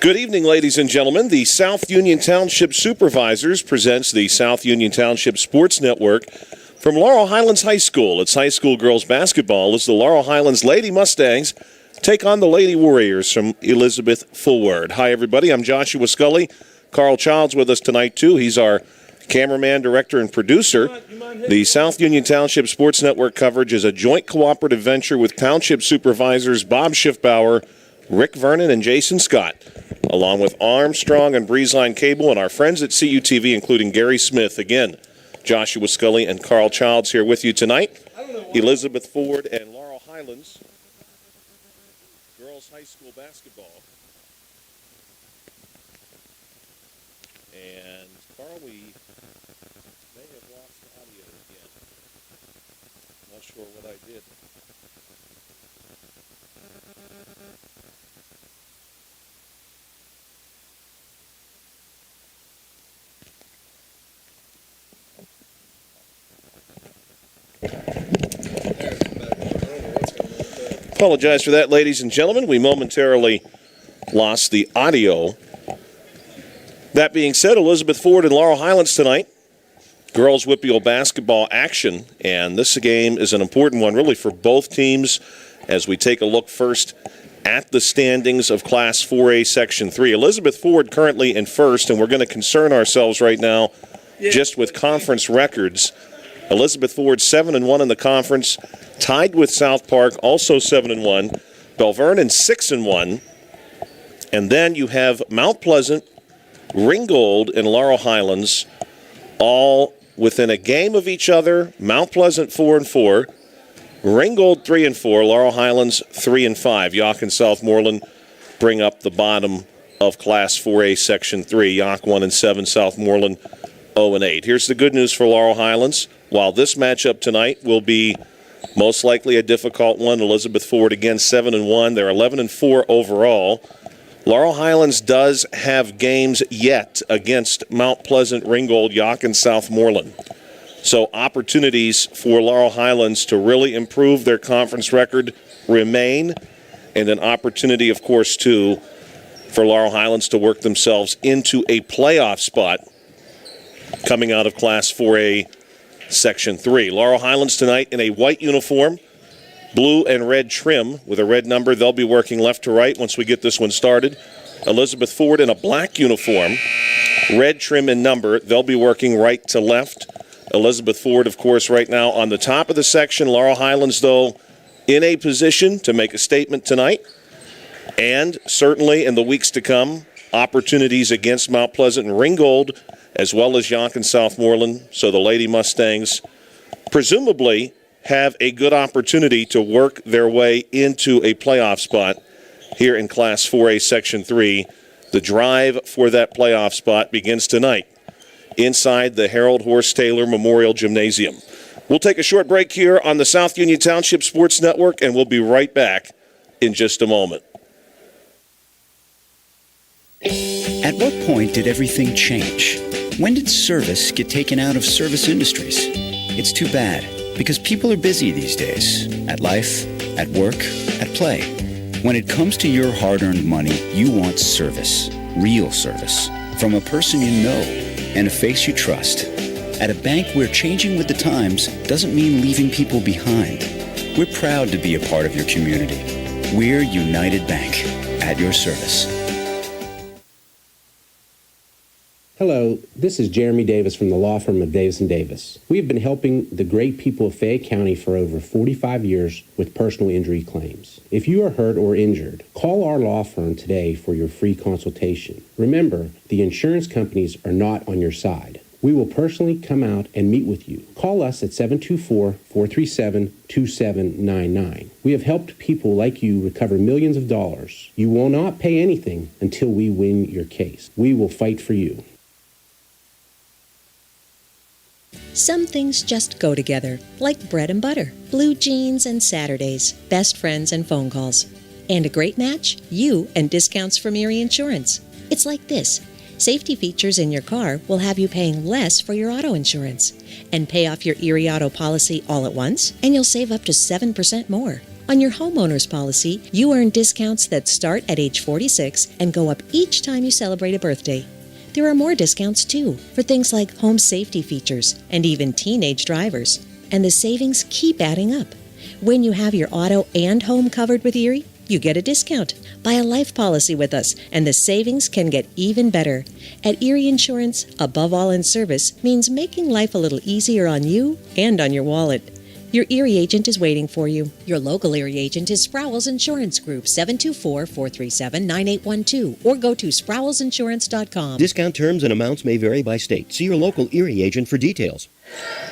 Good evening, ladies and gentlemen. The South Union Township Supervisors presents the South Union Township Sports Network from Laurel Highlands High School. It's high school girls basketball as the Laurel Highlands Lady Mustangs take on the Lady Warriors from Elizabeth Forward. Hi, everybody. I'm Joshua Scully. Carl Child's with us tonight, too. He's our cameraman, director, and producer. The South Union Township Sports Network coverage is a joint cooperative venture with Township Supervisors Bob Schiffbauer, Rick Vernon, and Jason Scott, along with Armstrong and Breezeline Cable and our friends at CUTV, including Gary Smith. Again, Joshua Scully and Carl Childs here with you tonight. Elizabeth Forward and Laurel Highlands girls high school basketball. And Carl, we may have lost the audio again. Not sure what I did. Apologize for that, ladies and gentlemen. We momentarily lost the audio. That being said, Elizabeth Forward and Laurel Highlands tonight. Girls WPIAL basketball action, and this game is an important one really for both teams as we take a look first at the standings of Class 4A Section 3. Elizabeth Forward currently in first, and we're going to concern ourselves right now just with conference records. Elizabeth Forward 7-1 in the conference, tied with South Park, also 7-1. Belvernon 6-1. And then you have Mount Pleasant, Ringgold, and Laurel Highlands, all within a game of each other. Mount Pleasant 4-4, Ringgold 3-4, Laurel Highlands 3-5. Yock and Southmoreland bring up the bottom of Class 4A Section 3. Yock 1-7, Southmoreland 0-8. Here's the good news for Laurel Highlands. While this matchup tonight will be most likely a difficult one, Elizabeth Forward again 7-1. They're 11-4 overall. Laurel Highlands does have games yet against Mount Pleasant, Ringgold, Yock, and Southmoreland. So opportunities for Laurel Highlands to really improve their conference record remain, and an opportunity, of course, too, for Laurel Highlands to work themselves into a playoff spot coming out of Class 4A Section 3. Laurel Highlands tonight in a white uniform, blue and red trim with a red number. They'll be working left to right once we get this one started. Elizabeth Forward in a black uniform, red trim and number. They'll be working right to left. Elizabeth Forward, of course, right now on the top of the section. Laurel Highlands, though, in a position to make a statement tonight. And certainly in the weeks to come, opportunities against Mount Pleasant and Ringgold, as well as Yock and Southmoreland. So the Lady Mustangs presumably have a good opportunity to work their way into a playoff spot here in Class 4A Section 3. The drive for that playoff spot begins tonight inside the Harold Horst Taylor Memorial Gymnasium. We'll take a short break here on the South Union Township Sports Network, and we'll be right back in just a moment. At what point did everything change? When did service get taken out of service industries? It's too bad, because people are busy these days. At life, at work, at play. When it comes to your hard-earned money, you want service. Real service. From a person you know and a face you trust. At a bank where changing with the times doesn't mean leaving people behind. We're proud to be a part of your community. We're United Bank, at your service. Hello, this is Jeremy Davis from the law firm of Davis & Davis. We have been helping the great people of Fayette County for over 45 years with personal injury claims. If you are hurt or injured, call our law firm today for your free consultation. Remember, the insurance companies are not on your side. We will personally come out and meet with you. Call us at 724-437-2799. We have helped people like you recover millions of dollars. You will not pay anything until we win your case. We will fight for you. Some things just go together, like bread and butter, blue jeans and Saturdays, best friends and phone calls. And a great match? You and discounts from Erie Insurance. It's like this. Safety features in your car will have you paying less for your auto insurance. And pay off your Erie Auto policy all at once, and you'll save up to 7% more. On your homeowner's policy, you earn discounts that start at age 46 and go up each time you celebrate a birthday. There are more discounts, too, for things like home safety features and even teenage drivers. And the savings keep adding up. When you have your auto and home covered with Erie, you get a discount. Buy a life policy with us, and the savings can get even better. At Erie Insurance, above all in service means making life a little easier on you and on your wallet. Your Erie agent is waiting for you. Your local Erie agent is Sprowls Insurance Group, 724-437-9812, or go to sprowlsinsurance.com. Discount terms and amounts may vary by state. See your local Erie agent for details.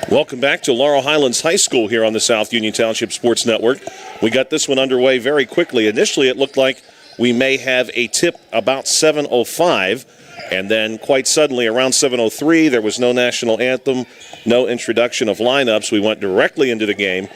Welcome back to Laurel Highlands High School here on the South Union Township Sports Network. We got this one underway very quickly. Initially, it looked like we may have a tip about 7:05, and then quite suddenly around 7:03, there was no national anthem, no introduction of lineups. We went directly into the game,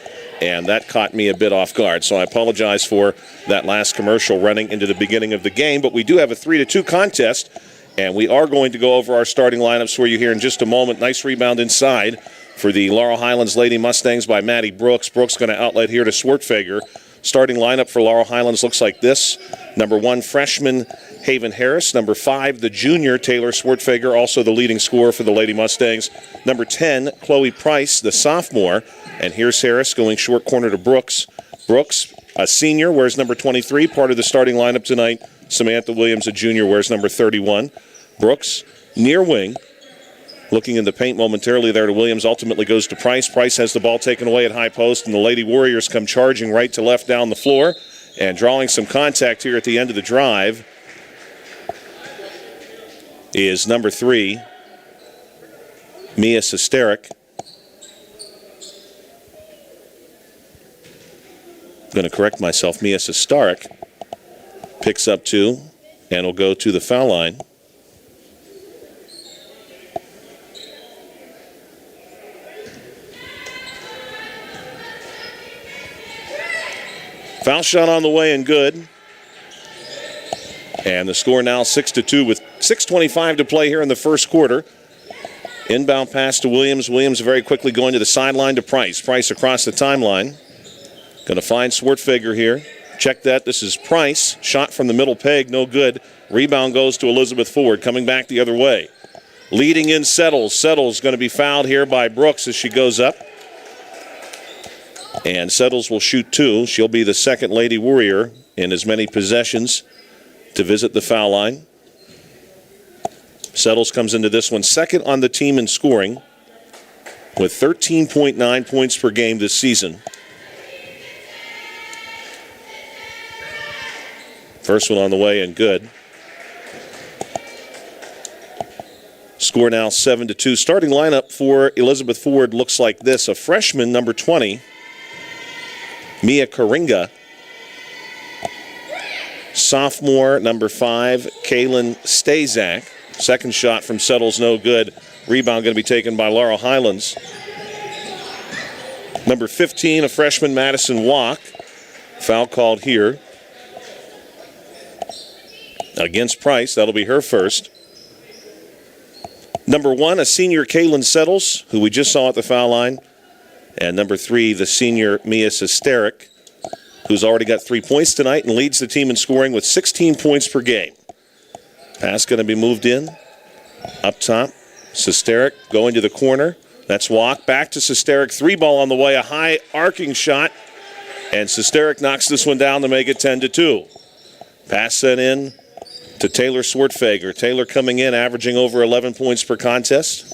and that caught me a bit off guard. So I apologize for that last commercial running into the beginning of the game, but we do have a 3-2 contest. And we are going to go over our starting lineups for you here in just a moment. Nice rebound inside for the Laurel Highlands Lady Mustangs by Maddie Brooks. Brooks going to outlet here to Swartfager. Starting lineup for Laurel Highlands looks like this. Number 1, freshman Haven Harris. Number 5, the junior Taylor Swartfager, also the leading scorer for the Lady Mustangs. Number 10, Chloe Price, the sophomore. And here's Harris going short corner to Brooks. Brooks, a senior, wears number 23, part of the starting lineup tonight. Samantha Williams, a junior, wears number 31. Brooks, near wing, looking in the paint momentarily there to Williams, ultimately goes to Price. Price has the ball taken away at high post, and the Lady Warriors come charging right to left down the floor and drawing some contact here at the end of the drive is number 3, Mia Sesterik. I'm going to correct myself. Mia Sesterik picks up 2 and will go to the foul line. Foul shot on the way and good. And the score now 6-2 with 6:25 to play here in the first quarter. Inbound pass to Williams. Williams very quickly going to the sideline to Price. Price across the timeline. Going to find Swartfager here. Check that. This is Price. Shot from the middle peg. No good. Rebound goes to Elizabeth Ford. Coming back the other way. Leading in Settles. Settles going to be fouled here by Brooks as she goes up. And Settles will shoot 2. She'll be the second Lady Warrior in as many possessions to visit the foul line. Settles comes into this one second on the team in scoring with 13.9 points per game this season. First one on the way and good. Score now 7-2. Starting lineup for Elizabeth Ford looks like this. A freshman, number 20, Mia Karinga. Sophomore, number 5, Kaylin Stazak. Second shot from Settles, no good. Rebound going to be taken by Laurel Highlands. Number 15, a freshman, Madison Walk. Foul called here against Price. That'll be her first. Number 1, a senior, Kaylin Settles, who we just saw at the foul line. And number 3, the senior, Mia Sesterik, who's already got 3 points tonight and leads the team in scoring with 16 points per game. Pass going to be moved in. Up top, Sesterik going to the corner. That's Walk. Back to Sesterik. 3-ball on the way. A high arcing shot. And Sesterik knocks this one down to make it 10-2. Pass sent in to Taylor Swartfager. Taylor coming in, averaging over 11 points per contest.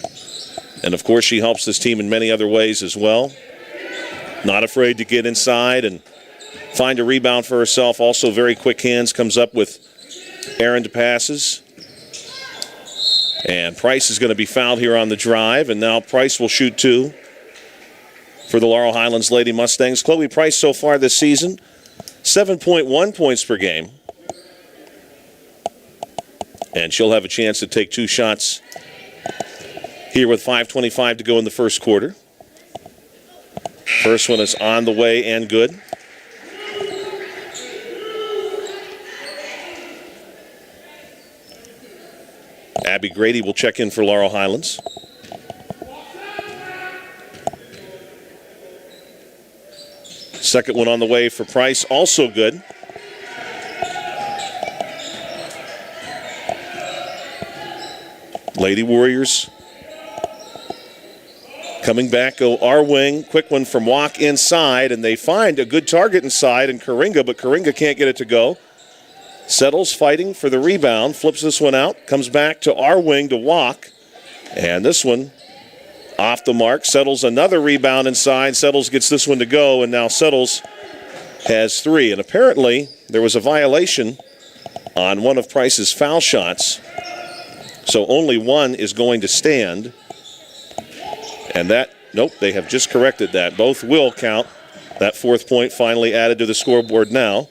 And, of course, she helps this team in many other ways as well. Not afraid to get inside and find a rebound for herself. Also very quick hands, comes up with errand passes. And Price is going to be fouled here on the drive. And now Price will shoot 2 for the Laurel Highlands Lady Mustangs. Chloe Price so far this season, 7.1 points per game. And she'll have a chance to take 2 shots here with 5:25 to go in the first quarter. First one is on the way and good. Abby Grady will check in for Laurel Highlands. Second one on the way for Price, also good. Lady Warriors coming back, go our wing. Quick one from Walk inside, and they find a good target inside in Karinga, but Karinga can't get it to go. Settles fighting for the rebound, flips this one out, comes back to our wing to Walk, and this one off the mark. Settles another rebound inside. Settles gets this one to go, and now Settles has 3. And apparently there was a violation on one of Price's foul shots, so only one is going to stand. And nope, they have just corrected that. Both will count. That 4th point finally added to the scoreboard now.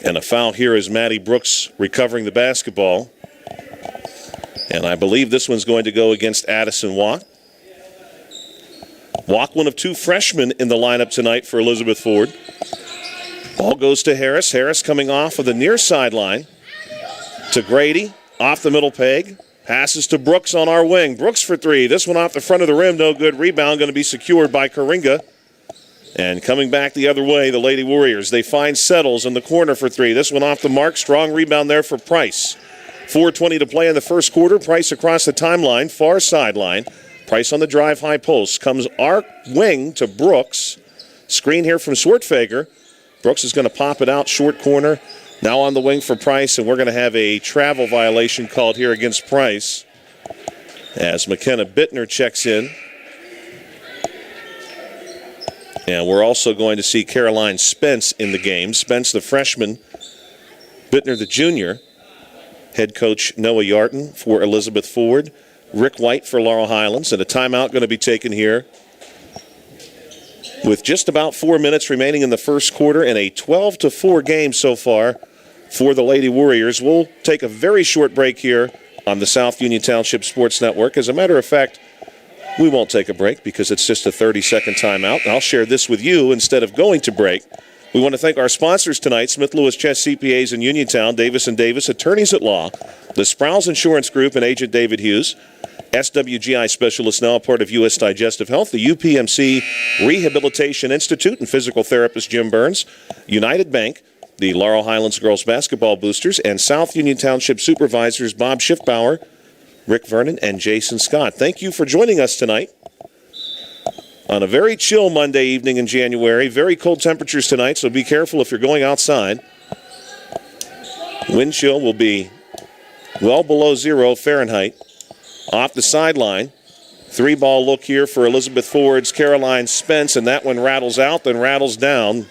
And a foul here is Maddie Brooks recovering the basketball. And I believe this one's going to go against Addison Walk. Walk, one of 2 freshmen in the lineup tonight for Elizabeth Ford. Ball goes to Harris. Harris coming off of the near sideline to Grady. Off the middle peg. Passes to Brooks on our wing. Brooks for 3. This one off the front of the rim. No good. Rebound going to be secured by Karinga. And coming back the other way, the Lady Warriors. They find Settles in the corner for 3. This one off the mark. Strong rebound there for Price. 4:20 to play in the first quarter. Price across the timeline, far sideline. Price on the drive, high post. Comes our wing to Brooks. Screen here from Swartfager. Brooks is going to pop it out, short corner. Now on the wing for Price, and we're going to have a travel violation called here against Price as McKenna Bittner checks in. And we're also going to see Caroline Spence in the game. Spence, the freshman. Bittner, the junior. Head coach Noah Yarton for Elizabeth Ford. Rick White for Laurel Highlands. And a timeout going to be taken here with just about 4 minutes remaining in the first quarter and a 12-4 game so far for the Lady Warriors. We'll take a very short break here on the South Union Township Sports Network. As a matter of fact, we won't take a break because it's just a 30-second timeout. I'll share this with you instead of going to break. We want to thank our sponsors tonight, Smith Lewis Chess CPAs in Uniontown, Davis & Davis, attorneys at law, the Sproul's Insurance Group and Agent David Hughes, SWGI Specialist, now a part of U.S. Digestive Health, the UPMC Rehabilitation Institute and physical therapist Jim Burns, United Bank, the Laurel Highlands Girls Basketball Boosters, and South Union Township Supervisors Bob Schiffbauer, Rick Vernon, and Jason Scott. Thank you for joining us tonight on a very chill Monday evening in January. Very cold temperatures tonight, so be careful if you're going outside. Wind chill will be well below 0 Fahrenheit. Off the sideline, 3-ball look here for Elizabeth Ford's Caroline Spence, and that one rattles out, then rattles down.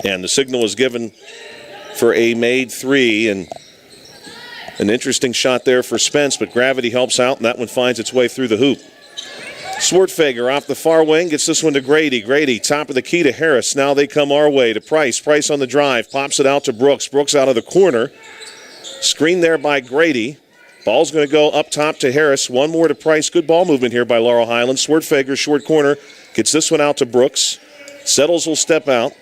And the signal is given for a made 3, and an interesting shot there for Spence, but gravity helps out, and that one finds its way through the hoop. Swartfager off the far wing, gets this one to Grady. Grady, top of the key to Harris. Now they come our way to Price. Price on the drive, pops it out to Brooks. Brooks out of the corner. Screen there by Grady. Ball's going to go up top to Harris. One more to Price. Good ball movement here by Laurel Highlands. Swartfager, short corner, gets this one out to Brooks. Settles will step out.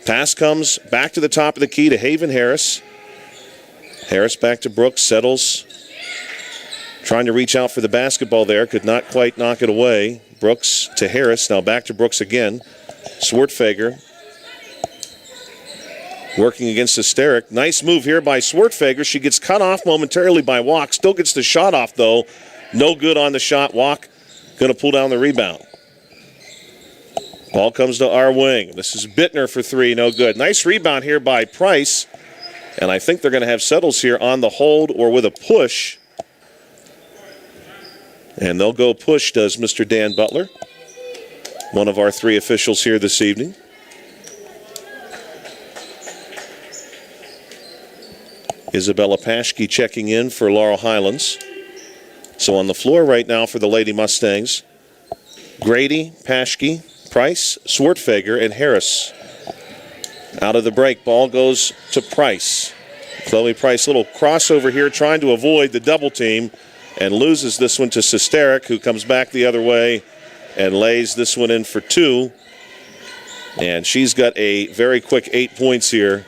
Pass comes back to the top of the key to Haven Harris. Harris back to Brooks. Settles trying to reach out for the basketball there. Could not quite knock it away. Brooks to Harris. Now back to Brooks again. Swartfager working against Hysteric. Nice move here by Swartfager. She gets cut off momentarily by Walk. Still gets the shot off, though. No good on the shot. Walk going to pull down the rebound. Ball comes to our wing. This is Bittner for 3. No good. Nice rebound here by Price. And I think they're going to have Settles here on the hold or with a push. And they'll go push, does Mr. Dan Butler, one of our 3 officials here this evening. Isabella Paschke checking in for Laurel Highlands. So on the floor right now for the Lady Mustangs, Grady, Paschke, Price, Swartfager, and Harris. Out of the break, ball goes to Price. Chloe Price, little crossover here, trying to avoid the double team, and loses this one to Sesteric, who comes back the other way and lays this one in for 2. And she's got a very quick 8 points here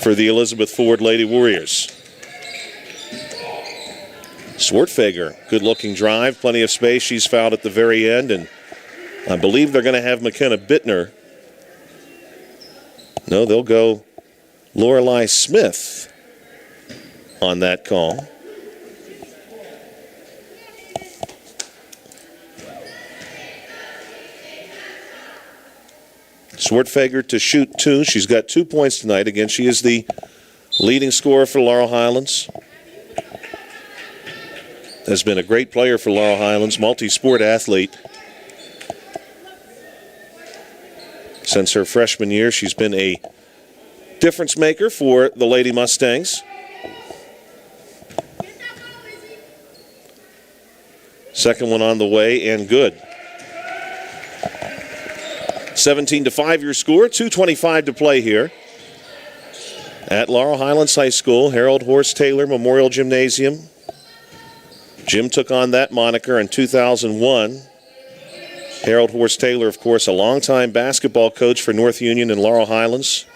for the Elizabeth Ford Lady Warriors. Swartfager, good-looking drive, plenty of space. She's fouled at the very end, and I believe they're going to have McKenna Bittner. No, they'll go Laurel Smith on that call. Swartfager to shoot 2. She's got 2 points tonight. Again, she is the leading scorer for Laurel Highlands. Has been a great player for Laurel Highlands, multi-sport athlete. Since her freshman year, she's been a difference maker for the Lady Mustangs. Second one on the way and good. 17-5 your score, 2:25 to play here at Laurel Highlands High School, Harold Horst Taylor Memorial Gymnasium. Jim took on that moniker in 2001. Harold Horst Taylor, of course, a longtime basketball coach for North Union and Laurel Highlands.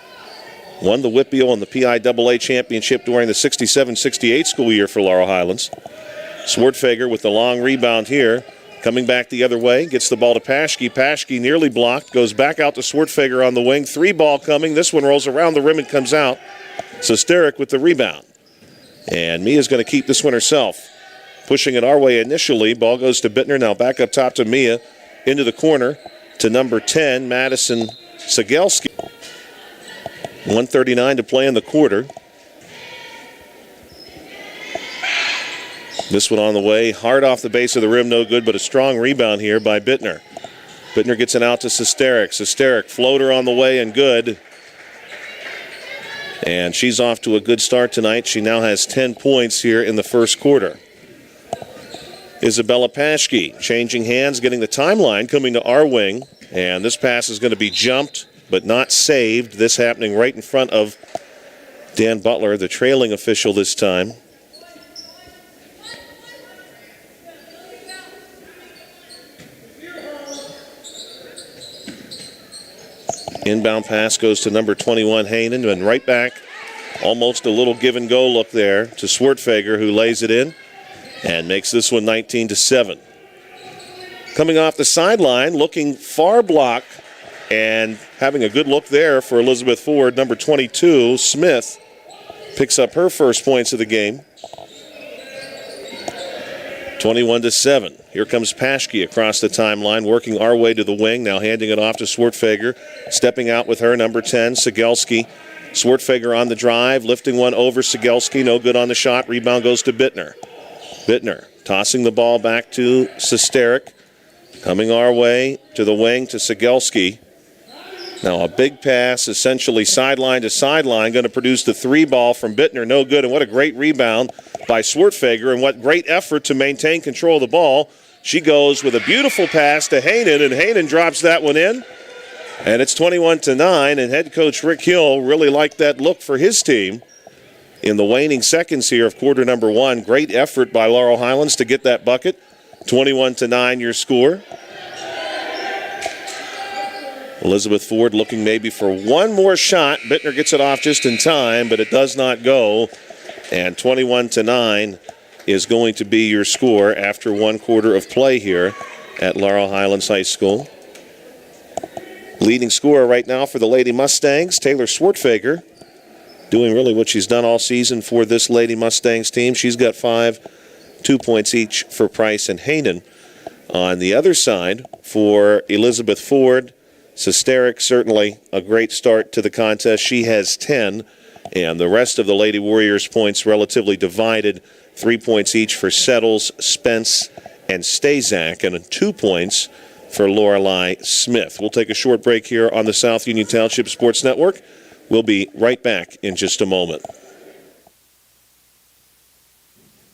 Won the WPIAL and the PIAA championship during the 67-68 school year for Laurel Highlands. Swartfager with the long rebound here. Coming back the other way, gets the ball to Paschke. Paschke nearly blocked, goes back out to Swartfager on the wing. 3 ball coming. This one rolls around the rim and comes out. Sesteric with the rebound. And Mia's going to keep this one herself. Pushing it our way initially. Ball goes to Bittner. Now back up top to Mia. Into the corner to number 10, Madison Sigelski. 1:39 to play in the quarter. This one on the way, hard off the base of the rim, no good, but a strong rebound here by Bittner. Bittner gets it out to Sesteric. Sesteric, floater on the way and good. And she's off to a good start tonight. She now has 10 points here in the first quarter. Isabella Paschke changing hands, getting the timeline, coming to our wing. And this pass is going to be jumped, but not saved. This happening right in front of Dan Butler, the trailing official this time. Inbound pass goes to number 21, Hainan, and right back, almost a little give-and-go look there to Swartfager, who lays it in and makes this one 19-7. Coming off the sideline, looking far block and having a good look there for Elizabeth Ford, number 22, Smith, picks up her first points of the game. 21-7. Here comes Paschke across the timeline, working our way to the wing, now handing it off to Swartfager. Stepping out with her, number 10, Sigelski. Swartfager on the drive, lifting one over Sigelski. No good on the shot. Rebound goes to Bittner. Bittner tossing the ball back to Sesteric. Coming our way to the wing to Sigelski. Now a big pass, essentially sideline to sideline, going to produce the 3 ball from Bittner. No good, and what a great rebound by Swartfager, and what great effort to maintain control of the ball. She goes with a beautiful pass to Hainan, and Hainan drops that one in. And it's 21-9, and head coach Rick Hill really liked that look for his team. In the waning seconds here of quarter number 1, great effort by Laurel Highlands to get that bucket. 21-9 your score. Elizabeth Ford looking maybe for one more shot. Bittner gets it off just in time, but it does not go. And 21-9 is going to be your score after 1 quarter of play here at Laurel Highlands High School. Leading scorer right now for the Lady Mustangs, Taylor Swartfager, doing really what she's done all season for this Lady Mustangs team. She's got 5, 2 points each for Price and Hainan. On the other side, for Elizabeth Ford, Sesteric, certainly a great start to the contest. She has 10, and the rest of the Lady Warriors points relatively divided. 3 points each for Settles, Spence, and Stazak, and 2 points for Lorelei Smith. We'll take a short break here on the South Union Township Sports Network. We'll be right back in just a moment.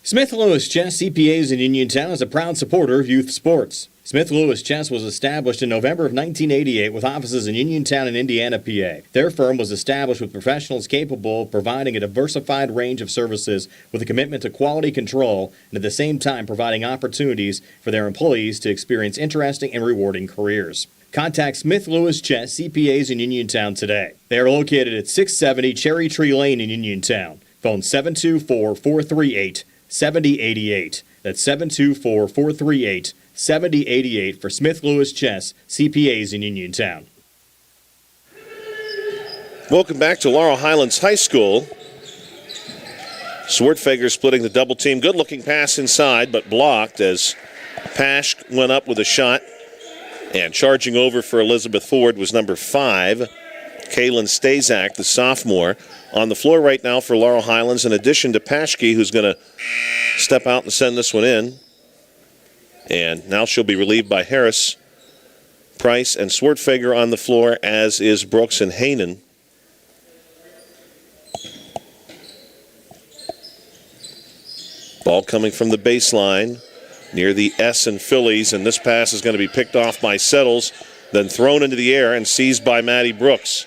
Smith Lewis Chess CPAs in Uniontown is a proud supporter of youth sports. Smith Lewis Chess was established in November of 1988 with offices in Uniontown and Indiana, PA. Their firm was established with professionals capable of providing a diversified range of services with a commitment to quality control and at the same time providing opportunities for their employees to experience interesting and rewarding careers. Contact Smith Lewis Chess CPAs in Uniontown today. They are located at 670 Cherry Tree Lane in Uniontown. Phone 724-438-7088. That's 724-438-7088. 70-88 for Smith Lewis Chess, CPAs in Uniontown. Welcome back to Laurel Highlands High School. Swartfager splitting the double team. Good-looking pass inside, but blocked as Pash went up with a shot. And charging over for Elizabeth Ford was number 5, Kaylin Stazak, the sophomore. On the floor right now for Laurel Highlands, in addition to Paschke, who's going to step out and send this one in. And now she'll be relieved by Harris, Price, and Swartfager on the floor, as is Brooks and Hainan. Ball coming from the baseline near the S and Phillies, and this pass is going to be picked off by Settles, then thrown into the air and seized by Maddie Brooks.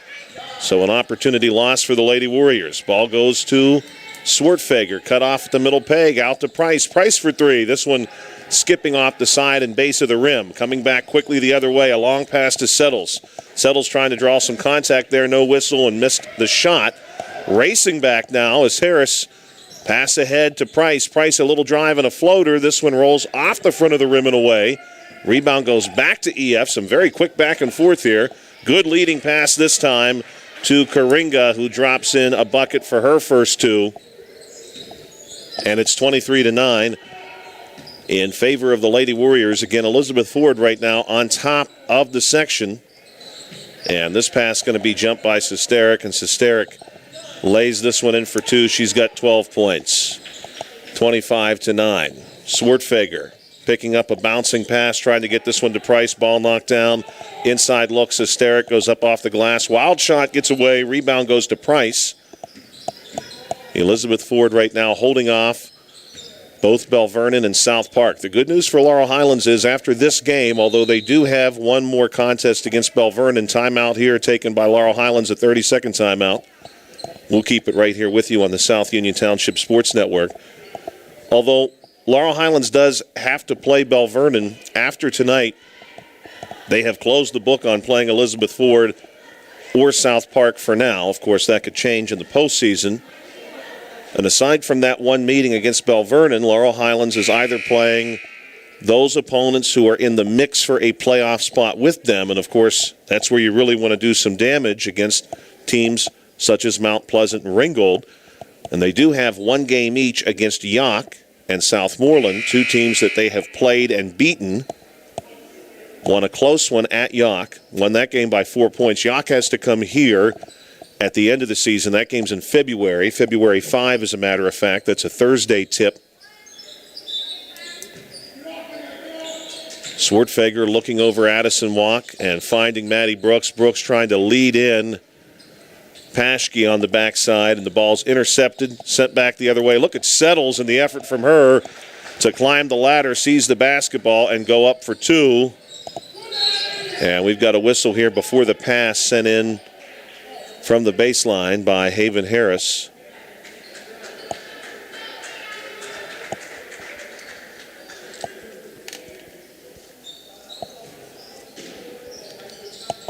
So an opportunity lost for the Lady Warriors. Ball goes to Swartfager, cut off at the middle peg, out to Price. Price for 3. This one skipping off the side and base of the rim. Coming back quickly the other way, a long pass to Settles. Settles trying to draw some contact there, no whistle, and missed the shot. Racing back now is Harris. Pass ahead to Price. Price a little drive and a floater. This one rolls off the front of the rim and away. Rebound goes back to EF. Some very quick back and forth here. Good leading pass this time to Karinga, who drops in a bucket for her first 2. And it's 23-9 in favor of the Lady Warriors. Again, Elizabeth Ford right now on top of the section. And this pass going to be jumped by Sesterik, and Sesterik lays this one in for 2. She's got 12 points. 25-9. Swartfager picking up a bouncing pass, trying to get this one to Price. Ball knocked down. Inside look, Sesterik goes up off the glass. Wild shot gets away. Rebound goes to Price. Elizabeth Ford right now holding off both Bell Vernon and South Park. The good news for Laurel Highlands is after this game, although they do have one more contest against Bell Vernon, timeout here taken by Laurel Highlands, a 30-second timeout. We'll keep it right here with you on the South Union Township Sports Network. Although Laurel Highlands does have to play Bell Vernon after tonight, they have closed the book on playing Elizabeth Ford or South Park for now. Of course, that could change in the postseason. And aside from that one meeting against Bell Vernon, Laurel Highlands is either playing those opponents who are in the mix for a playoff spot with them. And, of course, that's where you really want to do some damage against teams such as Mount Pleasant and Ringgold. And they do have one game each against Yock and Southmoreland, 2 teams that they have played and beaten. Won a close one at Yock, won that game by 4 points. Yock has to come here at the end of the season. That game's in February 5, as a matter of fact. That's a Thursday tip. Swartfager looking over Addison Walk and finding Maddie Brooks. Brooks trying to lead in Paschke on the backside, and the ball's intercepted, sent back the other way. Look at Settles and the effort from her to climb the ladder, seize the basketball, and go up for 2. And we've got a whistle here before the pass sent in from the baseline by Haven Harris.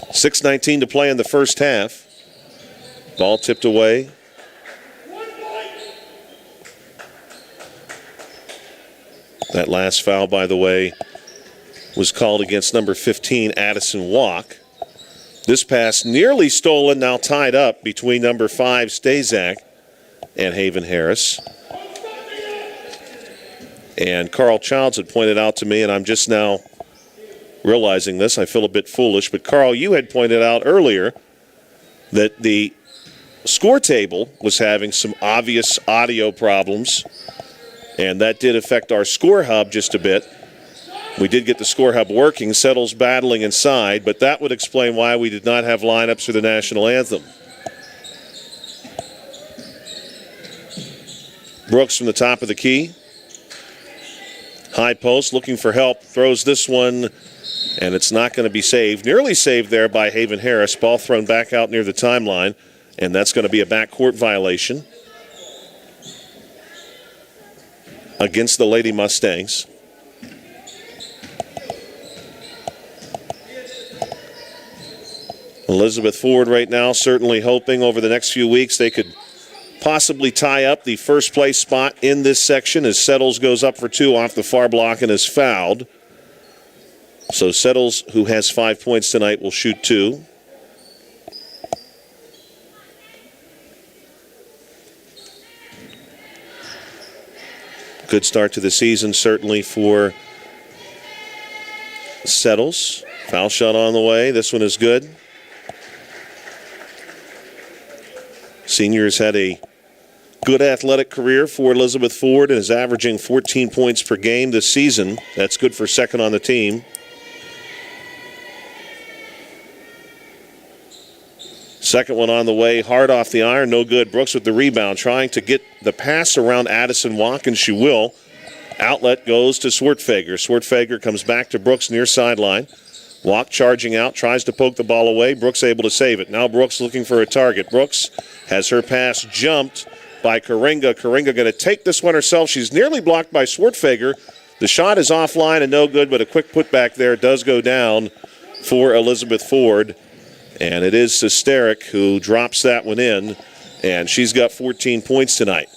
.6:19 to play in the first half. Ball tipped away. That last foul, by the way, was called against number 15, Addison Walk. This pass nearly stolen, now tied up between number 5, Stazak, and Haven Harris. And Carl Childs had pointed out to me, and I'm just now realizing this, I feel a bit foolish, but Carl, you had pointed out earlier that the score table was having some obvious audio problems, and that did affect our score hub just a bit. We did get the score hub working, Settles battling inside, but that would explain why we did not have lineups for the national anthem. Brooks from the top of the key. High post, looking for help, throws this one, and it's not going to be saved. Nearly saved there by Haven Harris. Ball thrown back out near the timeline, and that's going to be a backcourt violation against the Lady Mustangs. Elizabeth Ford right now certainly hoping over the next few weeks they could possibly tie up the first place spot in this section as Settles goes up for 2 off the far block and is fouled. So Settles, who has 5 points tonight, will shoot 2. Good start to the season, certainly, for Settles. Foul shot on the way. This one is good. Senior's had a good athletic career for Elizabeth Ford and is averaging 14 points per game this season. That's good for second on the team. Second one on the way, hard off the iron, no good. Brooks with the rebound, trying to get the pass around Addison Watkins. She will. Outlet goes to Swartfager. Swartfager comes back to Brooks near sideline. Walk charging out, tries to poke the ball away. Brooks able to save it. Now Brooks looking for a target. Brooks has her pass jumped by Karinga. Karinga going to take this one herself. She's nearly blocked by Swartfager. The shot is offline and no good, but a quick putback there does go down for Elizabeth Ford. And it is Sesteric who drops that one in, and she's got 14 points tonight.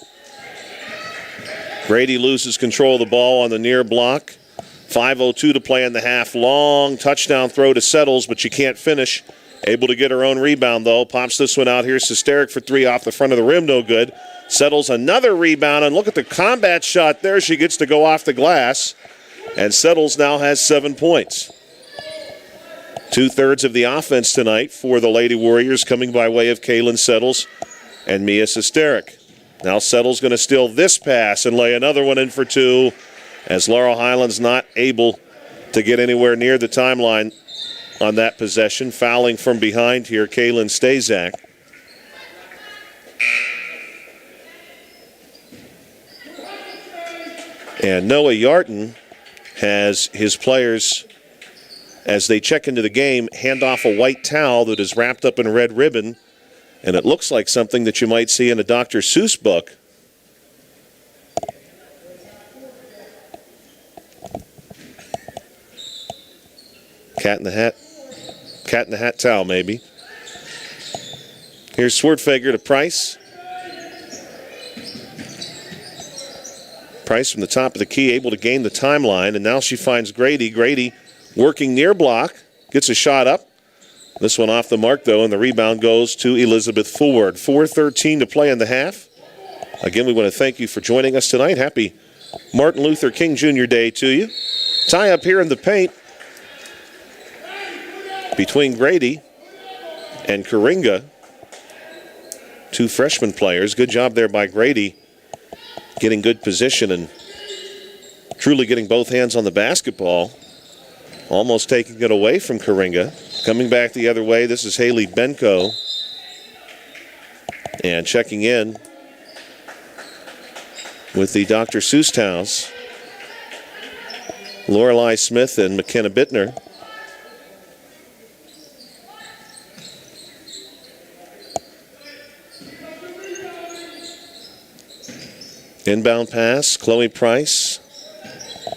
Grady loses control of the ball on the near block. 5:02 to play in the half. Long touchdown throw to Settles, but she can't finish. Able to get her own rebound, though. Pops this one out here. Sesteric for 3 off the front of the rim, no good. Settles another rebound, and look at the combat shot there. She gets to go off the glass, and Settles now has 7 points. 2/3 of the offense tonight for the Lady Warriors coming by way of Kaylin Settles and Mia Sesteric. Now Settles going to steal this pass and lay another one in for 2 as Laurel Highlands not able to get anywhere near the timeline on that possession. Fouling from behind here, Kaylin Stazak. And Noah Yarton has his players, as they check into the game, hand off a white towel that is wrapped up in a red ribbon, and it looks like something that you might see in a Dr. Seuss book. Cat in the hat towel, maybe. Here's Swartfager to Price. Price from the top of the key, able to gain the timeline, and now she finds Grady. Grady working near block, gets a shot up. This one off the mark, though, and the rebound goes to Elizabeth Ford. 4:13 to play in the half. Again, we want to thank you for joining us tonight. Happy Martin Luther King Jr. Day to you. Tie up here in the paint between Grady and Karinga. 2 freshman players. Good job there by Grady, getting good position and truly getting both hands on the basketball. Almost taking it away from Karinga. Coming back the other way, this is Haley Benko. And checking in with the Dr. Seuss towels, Lorelei Smith and McKenna Bittner. Inbound pass, Chloe Price.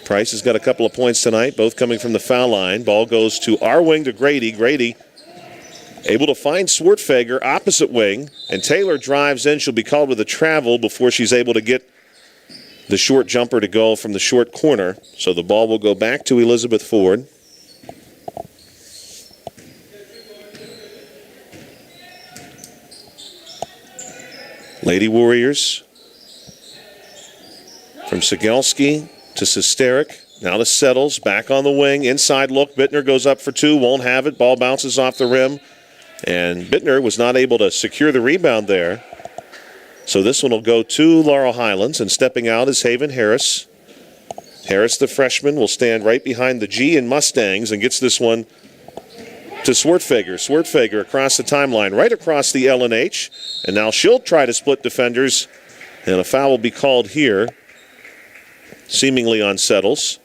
Price has got a couple of points tonight, both coming from the foul line. Ball goes to our wing to Grady. Grady able to find Swartfager, opposite wing, and Taylor drives in. She'll be called with a travel before she's able to get the short jumper to go from the short corner. So the ball will go back to Elizabeth Ford. Lady Warriors from Sigelski to Sesteric. Now to Settles, back on the wing, inside look. Bittner goes up for 2, won't have it. Ball bounces off the rim. And Bittner was not able to secure the rebound there. So this one will go to Laurel Highlands, and stepping out is Haven Harris. Harris, the freshman, will stand right behind the G in Mustangs and gets this one to Swartfager. Swartfager across the timeline, right across the L and H. And now she'll try to split defenders, and a foul will be called here, seemingly on Settles.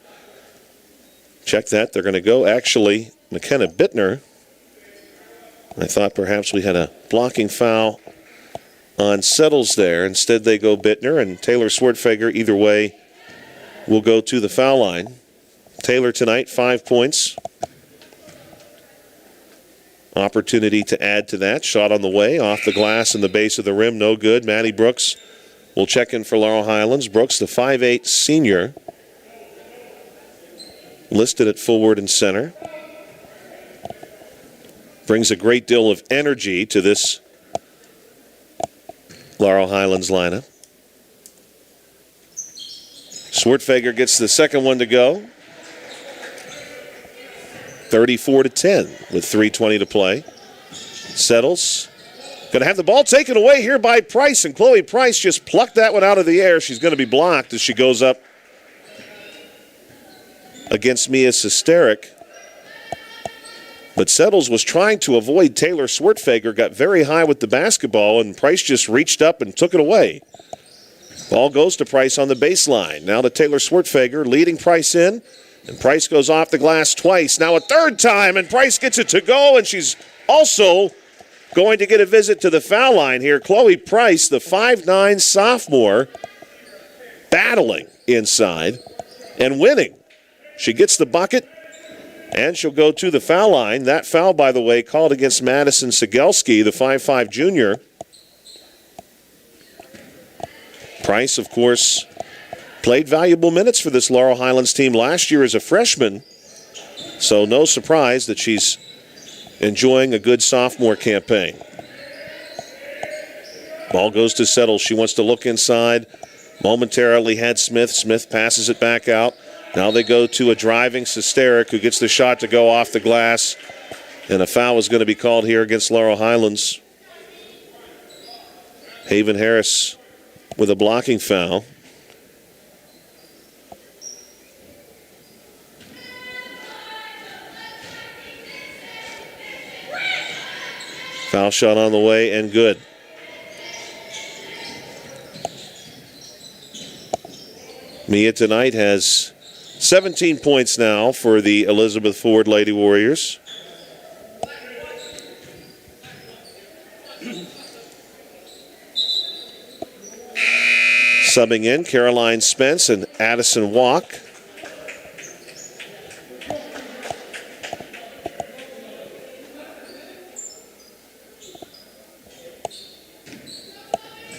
Check that. They're going to go, actually, McKenna Bittner. I thought perhaps we had a blocking foul on Settles there. Instead, they go Bittner, and Taylor Swartfager, either way, will go to the foul line. Taylor tonight, 5 points. Opportunity to add to that. Shot on the way, off the glass in the base of the rim, no good. Maddie Brooks will check in for Laurel Highlands. Brooks, the 5'8" senior. listed at forward and center. Brings a great deal of energy to this Laurel Highlands lineup. Swartfager gets the second one to go. 34-10 with 3:20 to play. Settles. Going to have the ball taken away here by Price, and Chloe Price just plucked that one out of the air. She's going to be blocked as she goes up against Mia Sesteric. But Settles was trying to avoid Taylor Swartfager, got very high with the basketball, and Price just reached up and took it away. Ball goes to Price on the baseline. Now to Taylor Swartfager, leading Price in, and Price goes off the glass twice. Now a third time, and Price gets it to go, and she's also going to get a visit to the foul line here. Chloe Price, the 5'9 sophomore, battling inside and winning. She gets the bucket, and she'll go to the foul line. That foul, by the way, called against Madison Sigelski, the 5'5 junior. Price, of course, played valuable minutes for this Laurel Highlands team last year as a freshman, so no surprise that she's enjoying a good sophomore campaign. Ball goes to Settles. She wants to look inside. Momentarily had Smith. Smith passes it back out. Now they go to a driving Sesteric, who gets the shot to go off the glass. And a foul is going to be called here against Laurel Highlands. Haven Harris with a blocking foul. Foul shot on the way and good. Mia tonight has 17 points now for the Elizabeth Ford Lady Warriors. Subbing in, Caroline Spence and Addison Walk.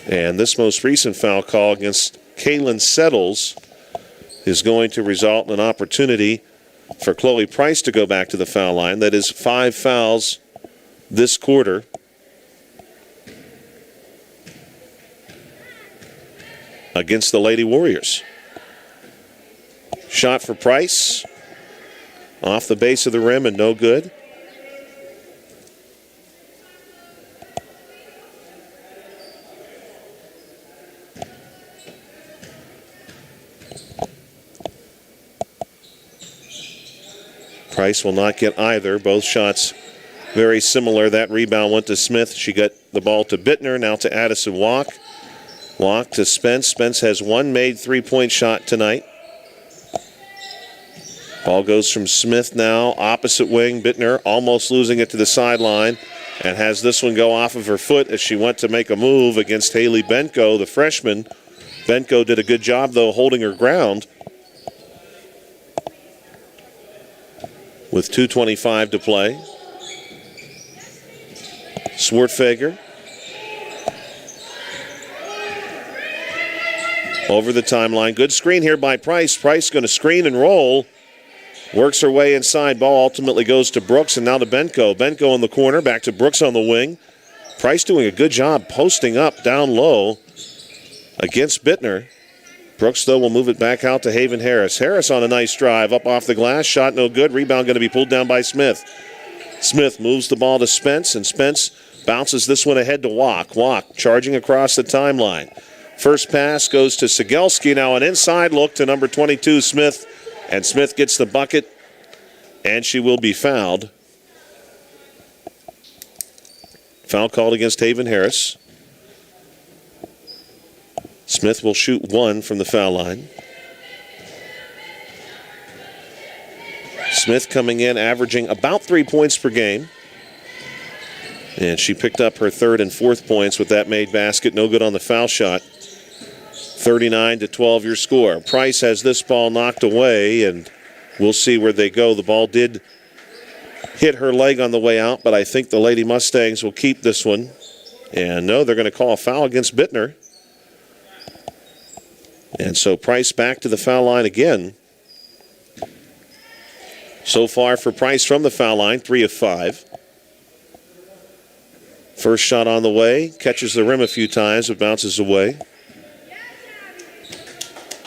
And this most recent foul call against Kaylin Settles is going to result in an opportunity for Chloe Price to go back to the foul line. That is 5 fouls this quarter. Against the Lady Warriors. Shot for Price. Off the base of the rim and no good. Price will not get either. Both shots very similar. That rebound went to Smith. She got the ball to Bittner. Now to Addison Walk. Walk to Spence. Spence has one made three-point shot tonight. Ball goes from Smith now. Opposite wing. Bittner almost losing it to the sideline. And has this one go off of her foot as she went to make a move against Haley Benko, the freshman. Benko did a good job, though, holding her ground. With 2:25 to play. Swartfager. Over the timeline. Good screen here by Price. Price going to screen and roll. Works her way inside. Ball ultimately goes to Brooks and now to Benko. Benko in the corner. Back to Brooks on the wing. Price doing a good job posting up down low against Bittner. Brooks, though, will move it back out to Haven Harris. Harris on a nice drive. Up off the glass. Shot no good. Rebound going to be pulled down by Smith. Smith moves the ball to Spence, and Spence bounces this one ahead to Walk. Walk charging across the timeline. First pass goes to Sigelski. Now an inside look to number 22, Smith. And Smith gets the bucket, and she will be fouled. Foul called against Haven Harris. Smith will shoot one from the foul line. Smith coming in, averaging about 3 points per game. And she picked up her third and fourth points with that made basket. No good on the foul shot. 39-12 your score. Price has this ball knocked away, and we'll see where they go. The ball did hit her leg on the way out, but I think the Lady Mustangs will keep this one. And no, they're going to call a foul against Bittner. And so Price back to the foul line again. so far for Price from the foul line, 3 of 5. First shot on the way, catches the rim a few times, but bounces away.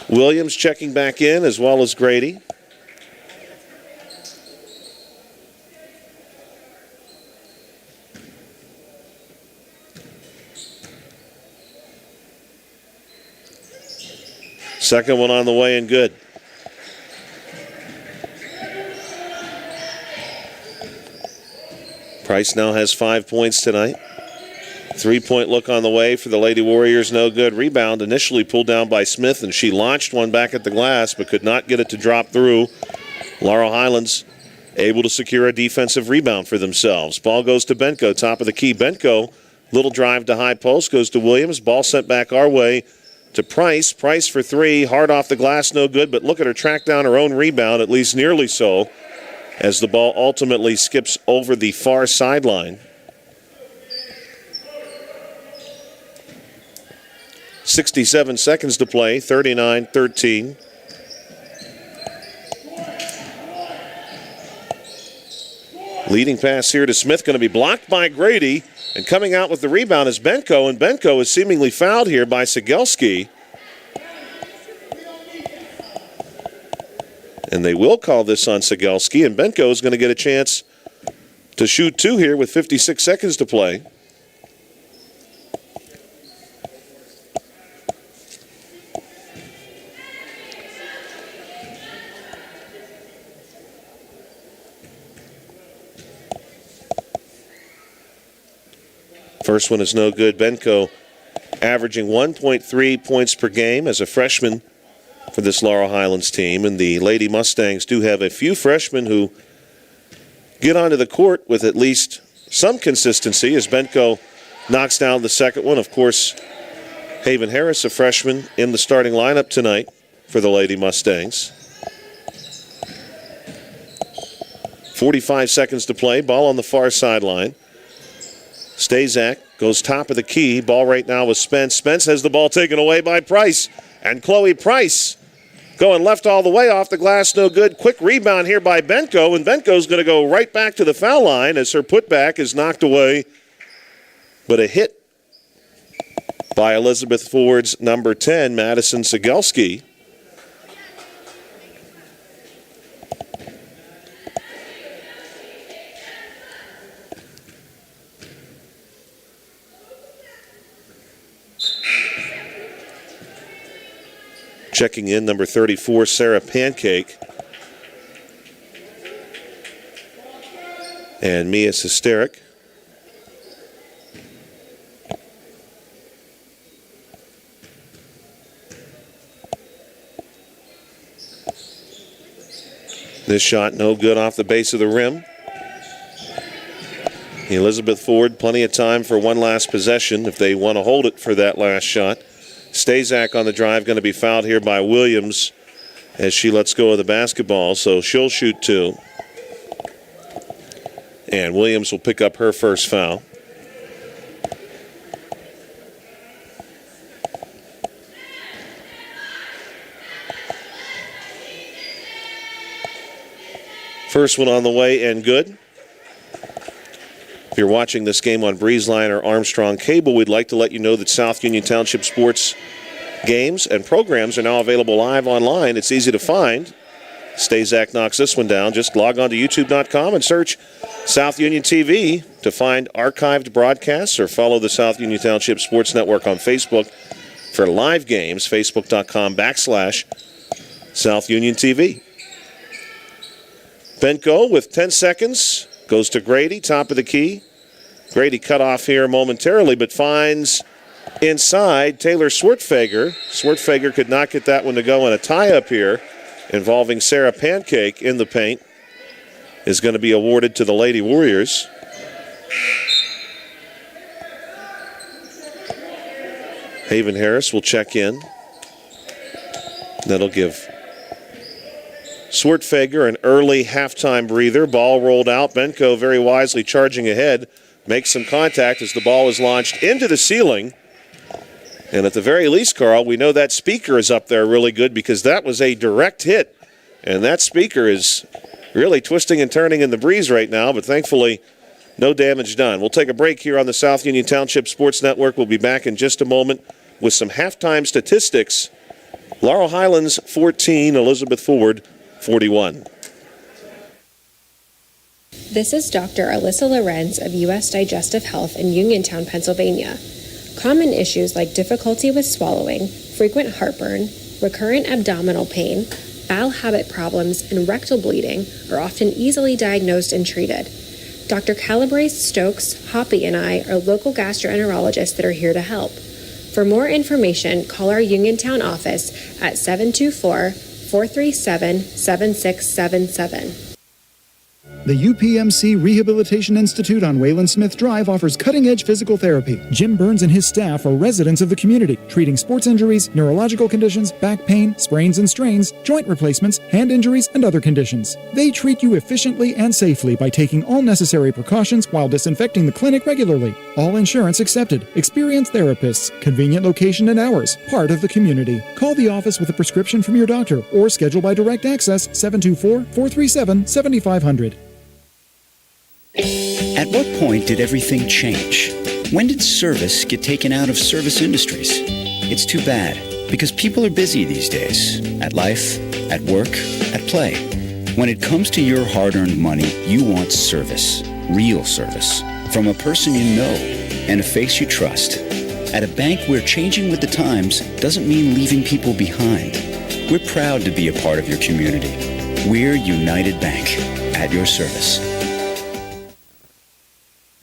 Williams checking back in, as well as Grady. Second one on the way and good. Price now has 5 points tonight. 3-point look on the way for the Lady Warriors. No good. Rebound initially pulled down by Smith, and she launched one back at the glass but could not get it to drop through. Laurel Highlands able to secure a defensive rebound for themselves. Ball goes to Benko, top of the key. Benko, little drive to high post, goes to Williams. Ball sent back our way to Price. Price for 3, hard off the glass, no good, but look at her track down her own rebound, at least nearly so, as the ball ultimately skips over the far sideline. 67 seconds to play, 39-13. Leading pass here to Smith, going to be blocked by Grady, and coming out with the rebound is Benko, and Benko is seemingly fouled here by Sigelski. And they will call this on Sigelski, and Benko is going to get a chance to shoot 2 here with 56 seconds to play. First one is no good. Benko averaging 1.3 points per game as a freshman for this Laurel Highlands team. And the Lady Mustangs do have a few freshmen who get onto the court with at least some consistency as Benko knocks down the second one. Of course, Haven Harris, a freshman, in the starting lineup tonight for the Lady Mustangs. 45 seconds to play. Ball on the far sideline. Stazak goes top of the key. Ball right now with Spence. Spence has the ball taken away by Price. And Chloe Price going left all the way off the glass, no good. Quick rebound here by Benko, and Benko's going to go right back to the foul line as her putback is knocked away. But a hit by Elizabeth Ford's number 10, Madison Sigelski. Checking in, number 34, Sarah Pancake. And Mia Sesteric. This shot no good off the base of the rim. Elizabeth Ford, plenty of time for one last possession if they want to hold it for that last shot. Stazak on the drive, going to be fouled here by Williams as she lets go of the basketball, so she'll shoot 2. And Williams will pick up her first foul. First one on the way and good. If you're watching this game on BreezeLine or Armstrong Cable, we'd like to let you know that South Union Township sports games and programs are now available live online. It's easy to find. Stazak knocks this one down. Just log on to youtube.com and search South Union TV to find archived broadcasts, or follow the South Union Township Sports Network on Facebook for live games, facebook.com/South Union TV. Benko with 10 seconds. Goes to Grady, top of the key. Grady cut off here momentarily, but finds inside Taylor Swartfager. Swartfager could not get that one to go, and a tie-up here involving Sarah Pancake in the paint is going to be awarded to the Lady Warriors. Haven Harris will check in. That'll give Swartfager an early halftime breather. Ball rolled out. Benko very wisely charging ahead. Makes some contact as the ball is launched into the ceiling. And at the very least, Carl, we know that speaker is up there really good, because that was a direct hit. And that speaker is really twisting and turning in the breeze right now, but thankfully no damage done. We'll take a break here on the South Union Township Sports Network. We'll be back in just a moment with some halftime statistics. Laurel Highlands 14, Elizabeth Ford 41. This is Dr. Alyssa Lorenz of U.S. Digestive Health in Uniontown, Pennsylvania. Common issues like difficulty with swallowing, frequent heartburn, recurrent abdominal pain, bowel habit problems, and rectal bleeding are often easily diagnosed and treated. Dr. Calabrese Stokes, Hoppy, and I are local gastroenterologists that are here to help. For more information, call our Uniontown office at 724-437-7677. The UPMC Rehabilitation Institute on Wayland Smith Drive offers cutting-edge physical therapy. Jim Burns and his staff are residents of the community, treating sports injuries, neurological conditions, back pain, sprains and strains, joint replacements, hand injuries, and other conditions. They treat you efficiently and safely by taking all necessary precautions while disinfecting the clinic regularly. All insurance accepted. Experienced therapists. Convenient location and hours. Part of the community. Call the office with a prescription from your doctor or schedule by direct access 724-437-7500. At what point did everything change? When did service get taken out of service industries? It's too bad, because people are busy these days. At life, at work, at play. When it comes to your hard-earned money, you want service. Real service. From a person you know and a face you trust. At a bank where changing with the times doesn't mean leaving people behind. We're proud to be a part of your community. We're United Bank, at your service.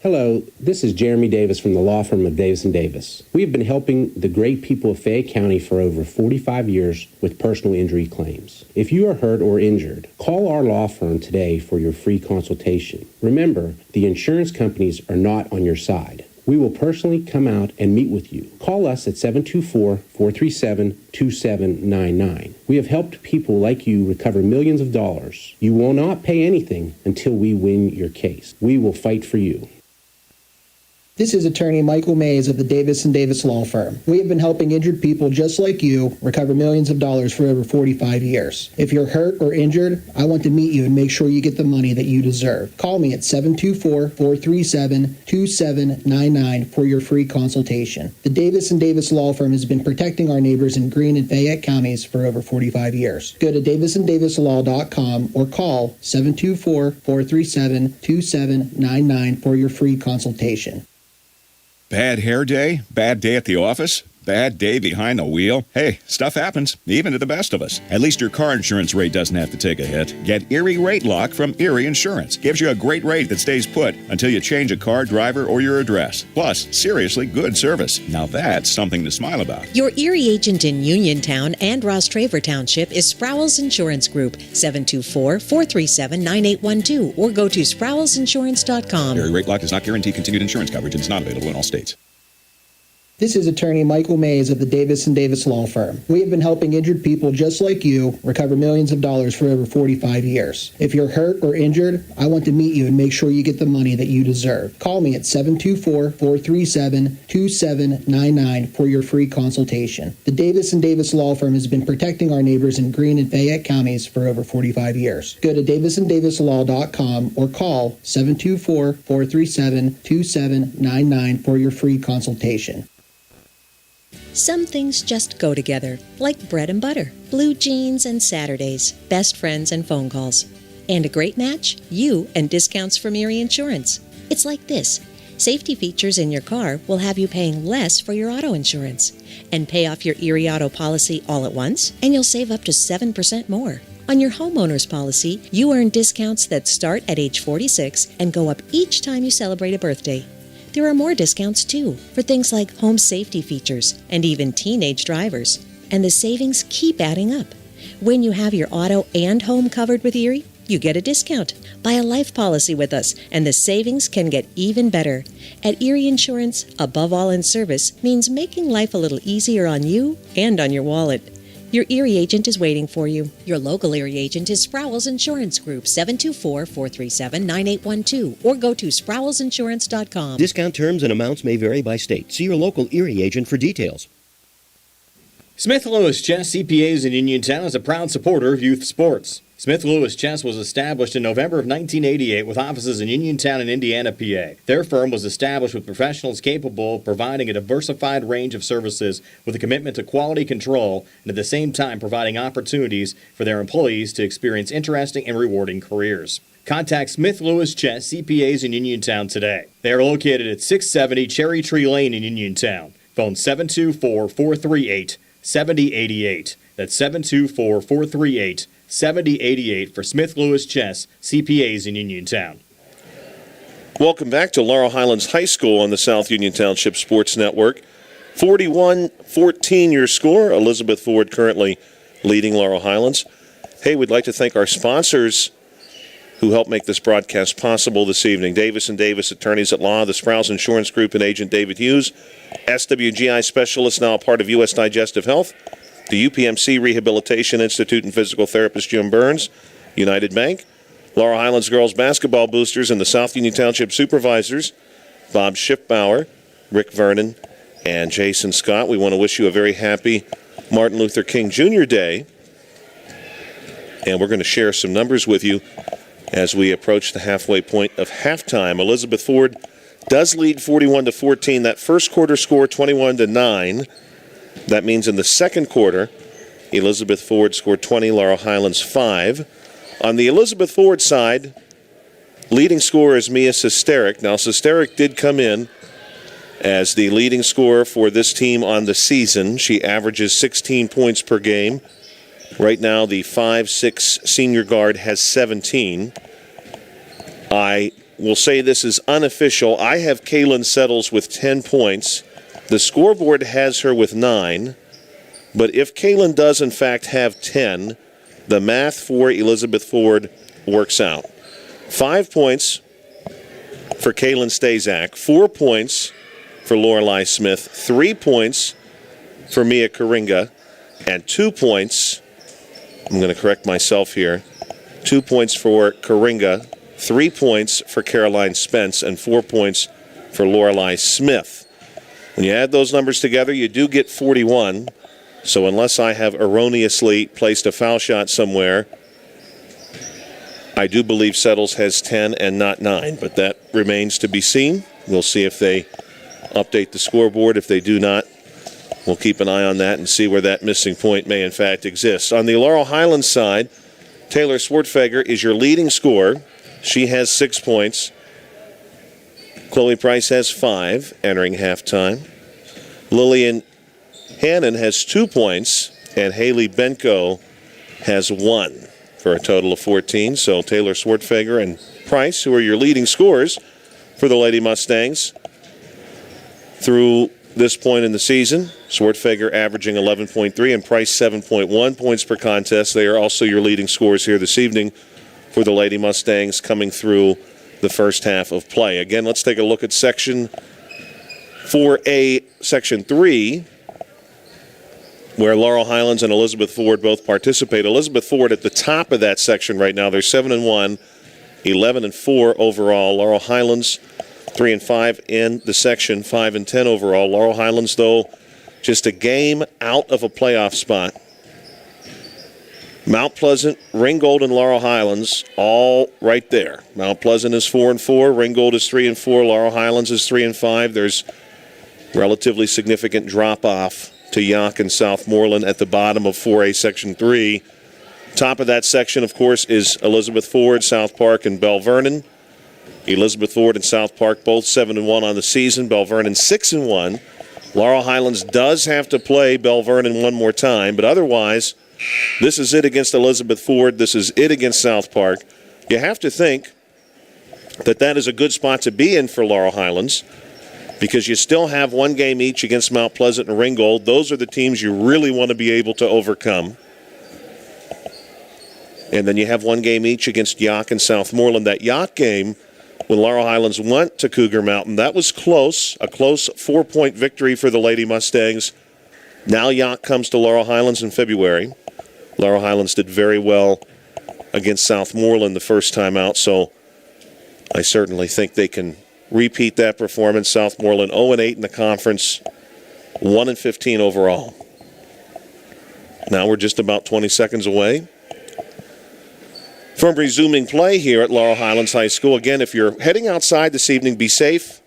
Hello, this is Jeremy Davis from the law firm of Davis & Davis. We have been helping the great people of Fayette County for over 45 years with personal injury claims. If you are hurt or injured, call our law firm today for your free consultation. Remember, the insurance companies are not on your side. We will personally come out and meet with you. Call us at 724-437-2799. We have helped people like you recover millions of dollars. You will not pay anything until we win your case. We will fight for you. This is attorney Michael Mays of the Davis & Davis Law Firm. We have been helping injured people just like you recover millions of dollars for over 45 years. If you're hurt or injured, I want to meet you and make sure you get the money that you deserve. Call me at 724-437-2799 for your free consultation. The Davis & Davis Law Firm has been protecting our neighbors in Greene and Fayette counties for over 45 years. Go to davisanddavislaw.com or call 724-437-2799 for your free consultation. Bad hair day? Bad day at the office? Bad day behind the wheel? Hey, stuff happens, even to the best of us. At least your car insurance rate doesn't have to take a hit. Get Erie Rate Lock from Erie Insurance. Gives you a great rate that stays put until you change a car, driver, or your address. Plus, seriously good service. Now that's something to smile about. Your Erie agent in Uniontown and Ross Traver Township is Sprowell's Insurance Group, 724-437-9812, or go to sprowellsinsurance.com. Erie Rate Lock does not guarantee continued insurance coverage and is not available in all states. This is attorney Michael Mays of the Davis & Davis Law Firm. We have been helping injured people just like you recover millions of dollars for over 45 years. If you're hurt or injured, I want to meet you and make sure you get the money that you deserve. Call me at 724-437-2799 for your free consultation. The Davis & Davis Law Firm has been protecting our neighbors in Greene and Fayette counties for over 45 years. Go to davisanddavislaw.com or call 724-437-2799 for your free consultation. Some things just go together, like bread and butter, blue jeans and Saturdays, best friends and phone calls. And a great match? You and discounts from Erie Insurance. It's like this. Safety features in your car will have you paying less for your auto insurance. And pay off your Erie auto policy all at once, and you'll save up to 7% more. On your homeowner's policy, you earn discounts that start at age 46 and go up each time you celebrate a birthday. There are more discounts, too, for things like home safety features and even teenage drivers. And the savings keep adding up. When you have your auto and home covered with Erie, you get a discount. Buy a life policy with us, and the savings can get even better. At Erie Insurance, above all in service means making life a little easier on you and on your wallet. Your Erie agent is waiting for you. Your local Erie agent is Sprowell's Insurance Group, 724-437-9812, or go to sprowellsinsurance.com. Discount terms and amounts may vary by state. See your local Erie agent for details. Smith Lewis Chess CPAs in Uniontown is a proud supporter of youth sports. Smith Lewis Chess was established in November of 1988 with offices in Uniontown and Indiana, PA. Their firm was established with professionals capable of providing a diversified range of services with a commitment to quality control and at the same time providing opportunities for their employees to experience interesting and rewarding careers. Contact Smith Lewis Chess CPAs in Uniontown today. They are located at 670 Cherry Tree Lane in Uniontown. Phone 724-438-7088. That's 724-438-7088 for Smith Lewis Chess CPAs in Uniontown. Welcome back to Laurel Highlands High School on the South Union Township Sports Network. 41-14 your score. Elizabeth Ford currently leading Laurel Highlands. Hey, we'd like to thank our sponsors who helped make this broadcast possible this evening. Davis & Davis Attorneys at Law, the Sprouse Insurance Group and Agent David Hughes, SWGI Specialist, now a part of U.S. Digestive Health, the UPMC Rehabilitation Institute and physical therapist Jim Burns, United Bank, Laurel Highlands Girls Basketball Boosters, and the South Union Township Supervisors, Bob Schiffbauer, Rick Vernon, and Jason Scott. We want to wish you a very happy Martin Luther King Jr. Day, and we're going to share some numbers with you as we approach the halfway point of halftime. Elizabeth Ford does lead 41-14. That first quarter score 21-9. That means in the second quarter, Elizabeth Ford scored 20, Laurel Highlands 5. On the Elizabeth Ford side, leading scorer is Mia Sesteric. Now, Sesteric did come in as the leading scorer for this team on the season. She averages 16 points per game. Right now, the 5'6" senior guard has 17. I will say this is unofficial. I have Kaylin Settles with 10 points. The scoreboard has her with 9. But if Kaylin does, in fact, have 10, the math for Elizabeth Ford works out. 5 points for Kaylin Stazak, 4 points for Lorelei Smith, 3 points for Mia Karinga, and 2 points. I'm going to correct myself here. 2 points for Karinga, 3 points for Caroline Spence, and 4 points for Lorelei Smith. When you add those numbers together, you do get 41. So unless I have erroneously placed a foul shot somewhere, I do believe Settles has 10 and not 9. But that remains to be seen. We'll see if they update the scoreboard. If they do not, we'll keep an eye on that and see where that missing point may in fact exist. On the Laurel Highlands side, Taylor Swartfeger is your leading scorer. She has 6 points. Chloe Price has 5 entering halftime. Lillian Hannon has 2 points, and Haley Benko has 1 for a total of 14. So Taylor Swartfeger and Price, who are your leading scorers for the Lady Mustangs through this point in the season. Swartfeger averaging 11.3 and Price 7.1 points per contest. They are also your leading scorers here this evening for the Lady Mustangs coming through the first half of play. Again, let's take a look at Section 4A, Section 3, where Laurel Highlands and Elizabeth Ford both participate. Elizabeth Ford at the top of that section right now. They're 7-1, 11-4 overall. Laurel Highlands 3-5 in the section, 5-10 overall. Laurel Highlands, though, just a game out of a playoff spot. Mount Pleasant, Ringgold, and Laurel Highlands all right there. Mount Pleasant is 4-4. Ringgold is 3-4. Laurel Highlands is 3-5. There's relatively significant drop-off to Yock and Southmoreland at the bottom of 4A Section 3. Top of that section, of course, is Elizabeth Ford, South Park, and Bell Vernon. Elizabeth Ford and South Park both 7-1 on the season. Bell Vernon 6-1. Laurel Highlands does have to play Bell Vernon one more time, but otherwise, this is it against Elizabeth Ford. This is it against South Park. You have to think that that is a good spot to be in for Laurel Highlands because you still have one game each against Mount Pleasant and Ringgold. Those are the teams you really want to be able to overcome. And then you have one game each against Yock and Southmoreland. That Yock game, when Laurel Highlands went to Cougar Mountain, that was close, a close 4-point victory for the Lady Mustangs. Now Yock comes to Laurel Highlands in February. Laurel Highlands did very well against Southmoreland the first time out, so I certainly think they can repeat that performance. Southmoreland 0-8 in the conference, 1-15 overall. Now we're just about 20 seconds away from resuming play here at Laurel Highlands High School. Again, if you're heading outside this evening, be safe.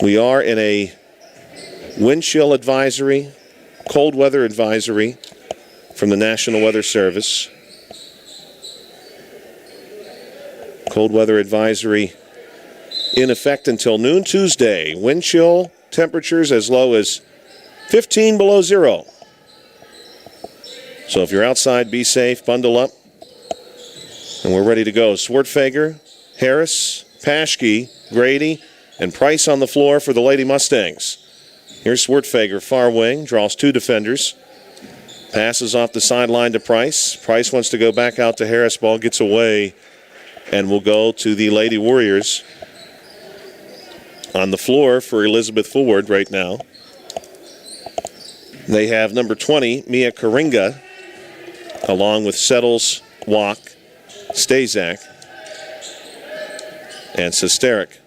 We are in a wind chill advisory, cold weather advisory from the National Weather Service. Cold weather advisory in effect until noon Tuesday. Wind chill temperatures as low as 15 below zero. So if you're outside, be safe, bundle up. And we're ready to go. Swartfager, Harris, Paschke, Grady, and Price on the floor for the Lady Mustangs. Here's Swartfager, far wing, draws two defenders. Passes off the sideline to Price. Price wants to go back out to Harris. Ball gets away and will go to the Lady Warriors. On the floor for Elizabeth Ford right now. They have number 20, Mia Karinga, along with Settles, Walk, Stazak, and Sesterik.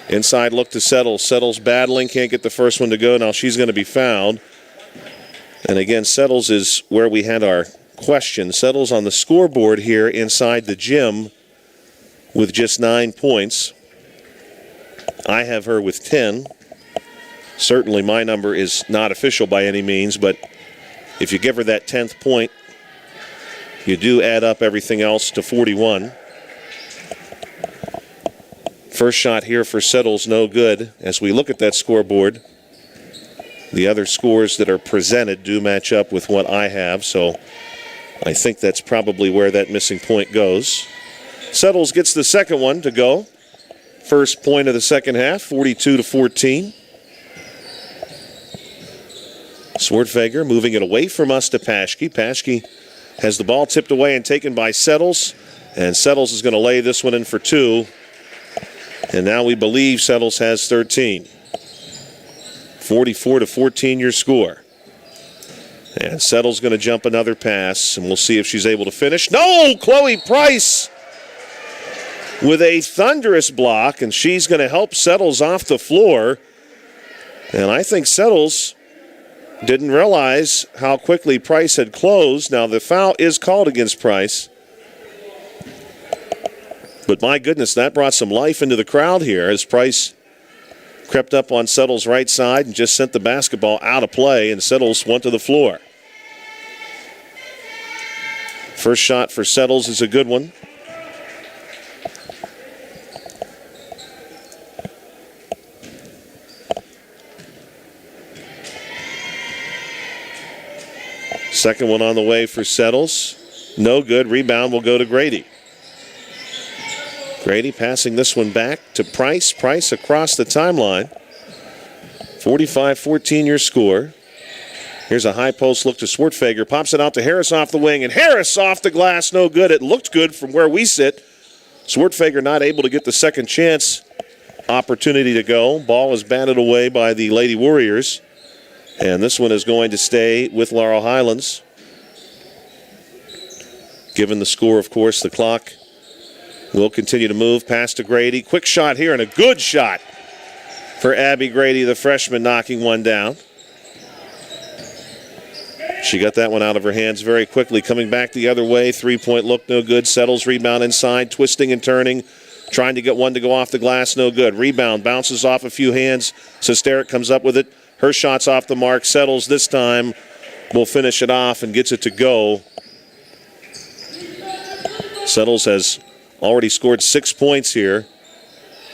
Inside look to Settles. Settles battling, can't get the first one to go. Now she's going to be fouled. And again, Settles is where we had our question. Settles on the scoreboard here inside the gym with just 9 points. I have her with 10. Certainly my number is not official by any means, but if you give her that 10th point, you do add up everything else to 41. First shot here for Settles, no good. As we look at that scoreboard, the other scores that are presented do match up with what I have, so I think that's probably where that missing point goes. Settles gets the second one to go. First point of the second half, 42-14. Swartfager moving it away from us to Paschke. Paschke has the ball tipped away and taken by Settles, and Settles is going to lay this one in for two. And now we believe Settles has 13. 44-14 your score. And Settles going to jump another pass, and we'll see if she's able to finish. No! Chloe Price with a thunderous block, and she's going to help Settles off the floor. And I think Settles didn't realize how quickly Price had closed. Now the foul is called against Price. But my goodness, that brought some life into the crowd here as Price crept up on Settles' right side and just sent the basketball out of play, and Settles went to the floor. First shot for Settles is a good one. Second one on the way for Settles. No good. Rebound will go to Grady. Grady passing this one back to Price. Price across the timeline. 45-14 your score. Here's a high post look to Swartfager. Pops it out to Harris off the wing. And Harris off the glass. No good. It looked good from where we sit. Swartfager not able to get the second chance opportunity to go. Ball is batted away by the Lady Warriors. And this one is going to stay with Laurel Highlands. Given the score, of course, the clock will continue to move. Pass to Grady. Quick shot here and a good shot for Abby Grady, the freshman, knocking one down. She got that one out of her hands very quickly. Coming back the other way. Three-point look, no good. Settles rebound inside, twisting and turning. Trying to get one to go off the glass, no good. Rebound, bounces off a few hands. Sesterik comes up with it. Her shot's off the mark. Settles this time will finish it off and gets it to go. Settles has already scored 6 points here.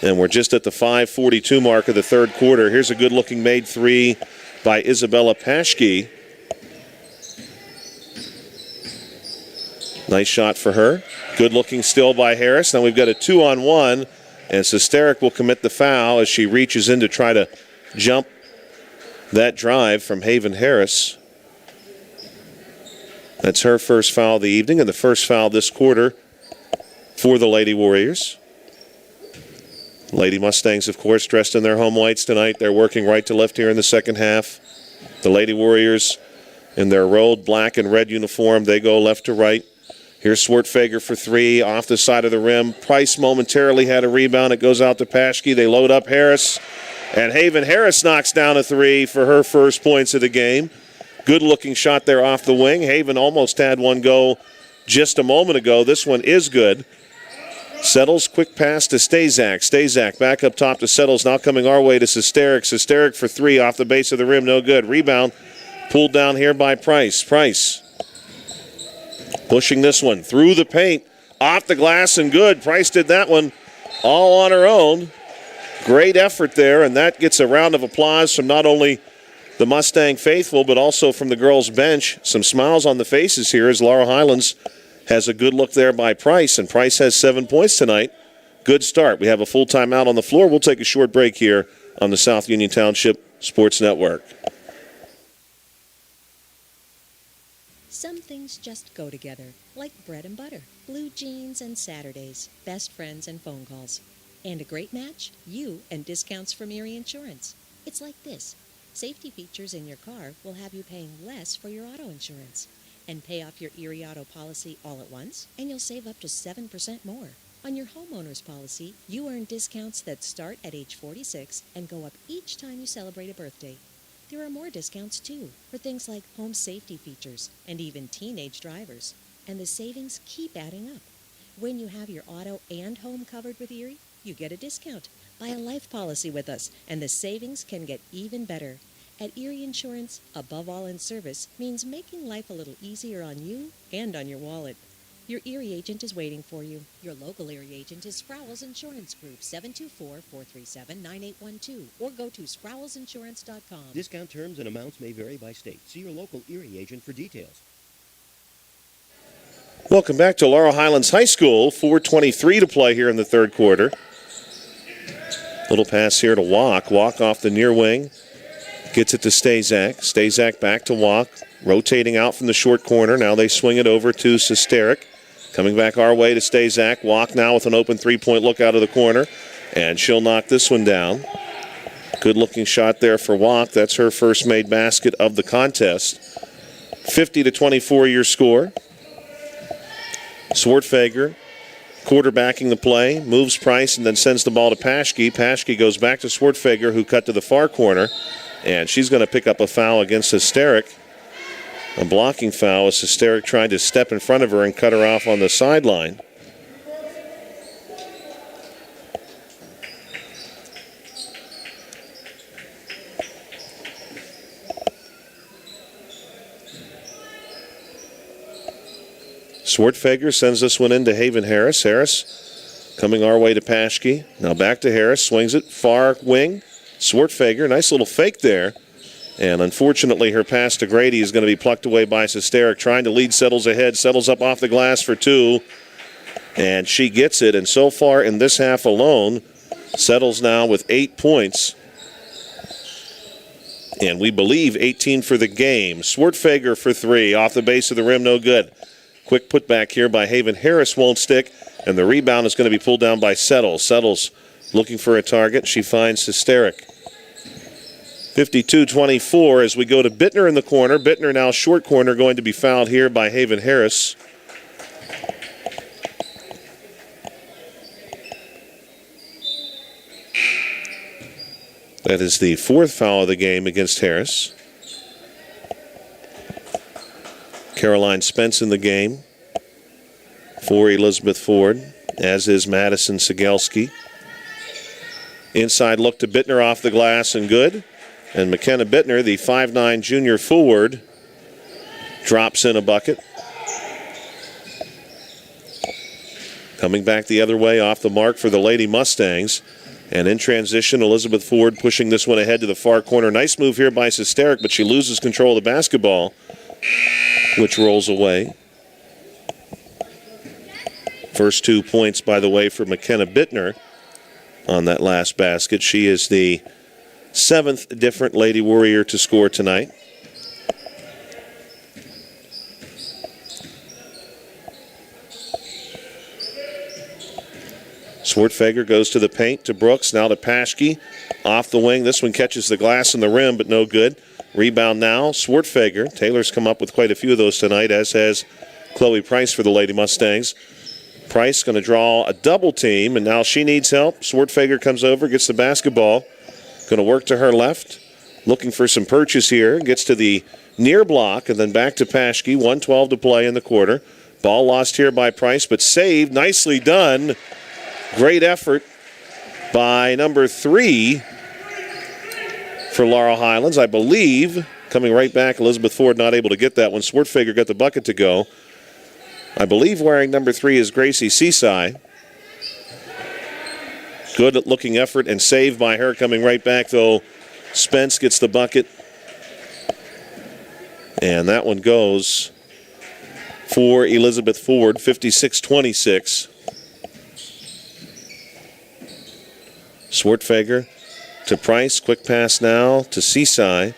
And we're just at the 5:42 mark of the third quarter. Here's a good-looking made three by Isabella Paschke. Nice shot for her. Good-looking still by Harris. Now we've got a 2-on-1. And Sesterik will commit the foul as she reaches in to try to jump that drive from Haven Harris. That's her first foul of the evening and the first foul this quarter for the Lady Warriors. Lady Mustangs, of course, dressed in their home whites tonight. They're working right to left here in the second half. The Lady Warriors in their rolled black and red uniform, they go left to right. Here's Swartfager for three, off the side of the rim. Price momentarily had a rebound. It goes out to Paschke. They load up Harris. And Haven Harris knocks down a three for her first points of the game. Good-looking shot there off the wing. Haven almost had one go just a moment ago. This one is good. Settles, quick pass to Stazak. Stazak back up top to Settles, now coming our way to Sesterik. Sesterik for three off the base of the rim, no good. Rebound pulled down here by Price. Price pushing this one through the paint, off the glass and good. Price did that one all on her own. Great effort there, and that gets a round of applause from not only the Mustang faithful, but also from the girls' bench. Some smiles on the faces here as Laurel Highlands has a good look there by Price, and Price has 7 points tonight. Good start. We have a full timeout on the floor. We'll take a short break here on the South Union Township Sports Network. Some things just go together, like bread and butter, blue jeans and Saturdays, best friends and phone calls. And a great match? You and discounts from Erie Insurance. It's like this. Safety features in your car will have you paying less for your auto insurance. And pay off your Erie Auto policy all at once, and you'll save up to 7% more. On your homeowner's policy, you earn discounts that start at age 46 and go up each time you celebrate a birthday. There are more discounts, too, for things like home safety features and even teenage drivers. And the savings keep adding up. When you have your auto and home covered with Erie, you get a discount. Buy a life policy with us, and the savings can get even better. At Erie Insurance, above all in service means making life a little easier on you and on your wallet. Your Erie agent is waiting for you. Your local Erie agent is Sprowls Insurance Group, 724-437-9812, or go to sprowlsinsurance.com. Discount terms and amounts may vary by state. See your local Erie agent for details. Welcome back to Laurel Highlands High School. 4:23 to play here in the third quarter. Little pass here to Walk. Walk off the near wing. Gets it to Stazak. Stazak back to Walk. Rotating out from the short corner. Now they swing it over to Sesterik. Coming back our way to Stazak. Walk now with an open three-point look out of the corner. And she'll knock this one down. Good-looking shot there for Walk. That's her first made basket of the contest. 50-24 your score. Swartfager quarterbacking the play. Moves Price and then sends the ball to Paschke. Paschke goes back to Swartfager, who cut to the far corner. And she's going to pick up a foul against Sesterik. A blocking foul as Sesterik tried to step in front of her and cut her off on the sideline. Swartfager sends this one in to Haven Harris. Harris coming our way to Paschke. Now back to Harris. Swings it far wing. Swartfager, nice little fake there. And unfortunately, her pass to Grady is going to be plucked away by Sesterik. Trying to lead, Settles ahead. Settles up off the glass for two. And she gets it. And so far in this half alone, Settles now with 8 points. And we believe 18 for the game. Swartfager for three. Off the base of the rim, no good. Quick putback here by Haven Harris won't stick. And the rebound is going to be pulled down by Settles. Settles looking for a target. She finds Sesterik. 52-24 as we go to Bittner in the corner. Bittner now short corner, going to be fouled here by Haven Harris. That is the fourth foul of the game against Harris. Caroline Spence in the game for Elizabeth Ford, as is Madison Sigelski. Inside look to Bittner off the glass and good. And McKenna Bittner, the 5'9 junior forward, drops in a bucket. Coming back the other way off the mark for the Lady Mustangs. And in transition, Elizabeth Ford pushing this one ahead to the far corner. Nice move here by Sesterik, but she loses control of the basketball, which rolls away. First 2 points, by the way, for McKenna Bittner on that last basket. She is the 7th different Lady Warrior to score tonight. Swartfager goes to the paint to Brooks, now to Paschke. Off the wing, this one catches the glass in the rim, but no good. Rebound now, Swartfager. Taylor's come up with quite a few of those tonight, as has Chloe Price for the Lady Mustangs. Price going to draw a double team, and now she needs help. Swartfager comes over, gets the basketball. Going to work to her left. Looking for some purchase here. Gets to the near block and then back to Paschke. 1:12 to play in the quarter. Ball lost here by Price, but saved. Nicely done. Great effort by number 3 for Laurel Highlands. I believe, coming right back, Elizabeth Ford not able to get that one. Swartfager got the bucket to go. I believe wearing number 3 is Gracie Seaside. Good looking effort and save by her. Coming right back, though, Spence gets the bucket. And that one goes for Elizabeth Ford, 56-26. Swartfager to Price. Quick pass now to Seaside.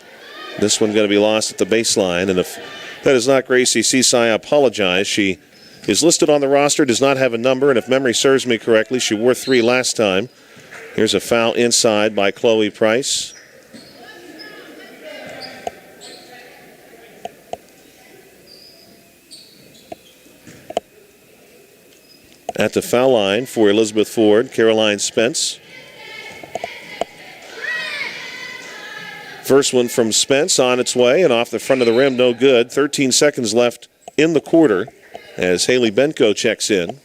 This one going to be lost at the baseline. And if that is not Gracie Seaside, I apologize. She is listed on the roster, does not have a number, and if memory serves me correctly, she wore 3 last time. Here's a foul inside by Chloe Price. At the foul line for Elizabeth Ford, Caroline Spence. First one from Spence on its way and off the front of the rim, no good. 13 seconds left in the quarter as Haley Benko checks in.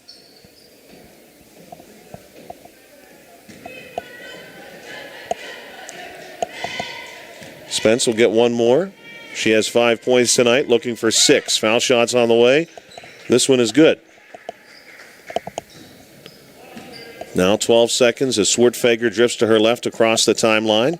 Spence will get one more. She has 5 points tonight, looking for 6. Foul shots on the way. This one is good. Now 12 seconds as Swartfager drifts to her left across the timeline.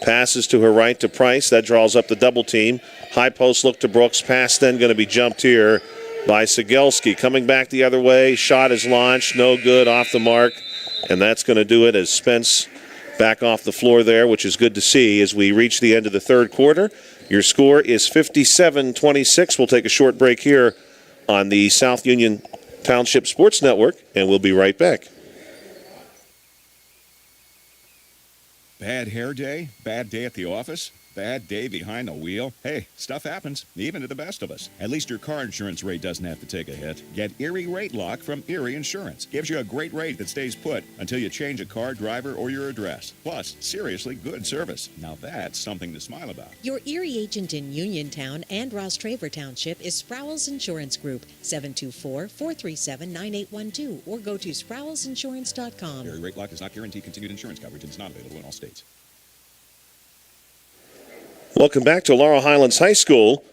Passes to her right to Price. That draws up the double team. High post look to Brooks. Pass then going to be jumped here by Sigelski. Coming back the other way. Shot is launched. No good. Off the mark. And that's going to do it as Spence back off the floor there, which is good to see as we reach the end of the third quarter. Your score is 57-26. We'll take a short break here on the South Union Township Sports Network, and we'll be right back. Bad hair day? Bad day at the office? Bad day behind the wheel? Hey, stuff happens, even to the best of us. At least your car insurance rate doesn't have to take a hit. Get Erie Rate Lock from Erie Insurance. Gives you a great rate that stays put until you change a car, driver, or your address. Plus, seriously good service. Now that's something to smile about. Your Erie agent in Uniontown and Ross Traver Township is Sproul's Insurance Group, 724-437-9812, or go to sproulsinsurance.com. Erie Rate Lock does not guarantee continued insurance coverage and is not available in all states. Welcome back to Laurel Highlands High School,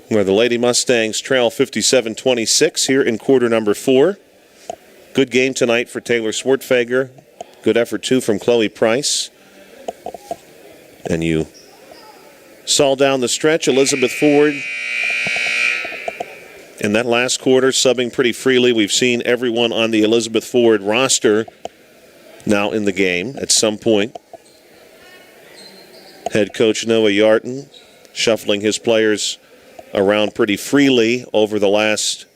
where the Lady Mustangs trail 57-26 here in quarter number 4. Good game tonight for Taylor Swartfager. Good effort, too, from Chloe Price. And you saw down the stretch Elizabeth Ford in that last quarter subbing pretty freely. We've seen everyone on the Elizabeth Ford roster now in the game at some point. Head coach Noah Yarton shuffling his players around pretty freely over the last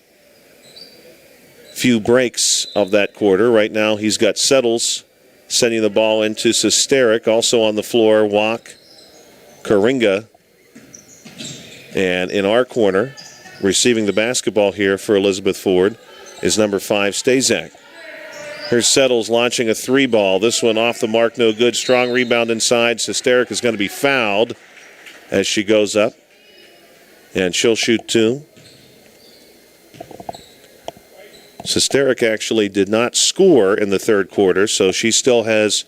few breaks of that quarter. Right now he's got Settles sending the ball into Sesteric. Also on the floor, Wach, Karinga. And in our corner, receiving the basketball here for Elizabeth Ford is number 5, Stazak. Here's Settles launching a 3-ball. This one off the mark, no good. Strong rebound inside. Sesteric is going to be fouled as she goes up. And she'll shoot 2. Sesteric actually did not score in the third quarter, so she still has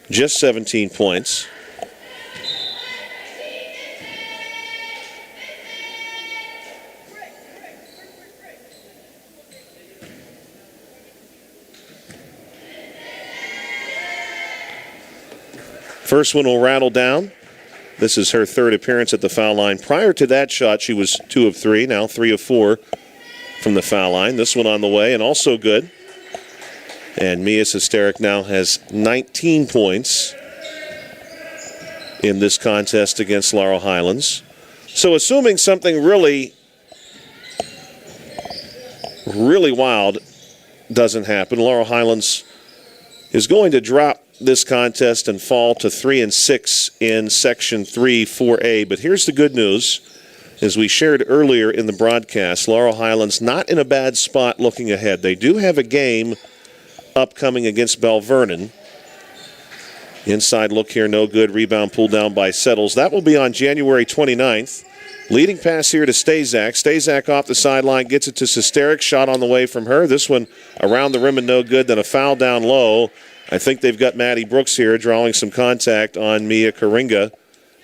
just 17 points. First one will rattle down. This is her third appearance at the foul line. Prior to that shot, she was 2 of 3, now 3 of 4 from the foul line. This one on the way and also good. And Mia Sesteric now has 19 points in this contest against Laurel Highlands. So assuming something really wild doesn't happen, Laurel Highlands is going to drop this contest and fall to 3-6 in Section 3 4A. But here's the good news. As we shared earlier in the broadcast, Laurel Highlands not in a bad spot looking ahead. They do have a game upcoming against Bell Vernon. Inside look here, no good. Rebound pulled down by Settles. That will be on January 29th. Leading pass here to Stazak. Stazak off the sideline, gets it to Sesterik. Shot on the way from her. This one around the rim and no good. Then a foul down low. I think they've got Maddie Brooks here drawing some contact on Mia Karinga.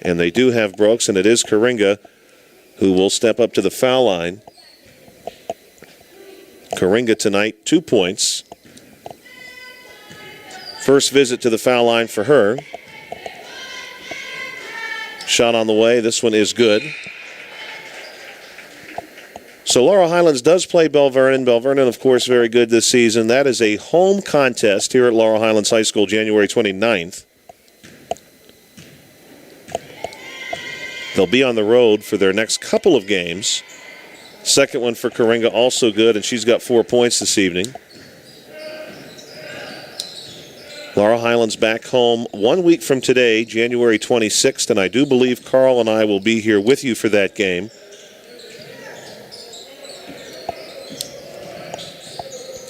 And they do have Brooks, and it is Karinga who will step up to the foul line. Karinga tonight, 2 points. First visit to the foul line for her. Shot on the way. This one is good. So Laurel Highlands does play Bell Vernon. Bell Vernon, of course, very good this season. That is a home contest here at Laurel Highlands High School, January 29th. They'll be on the road for their next couple of games. Second one for Karinga, also good, and she's got 4 points this evening. Laurel Highlands back home 1 week from today, January 26th, and I do believe Carl and I will be here with you for that game.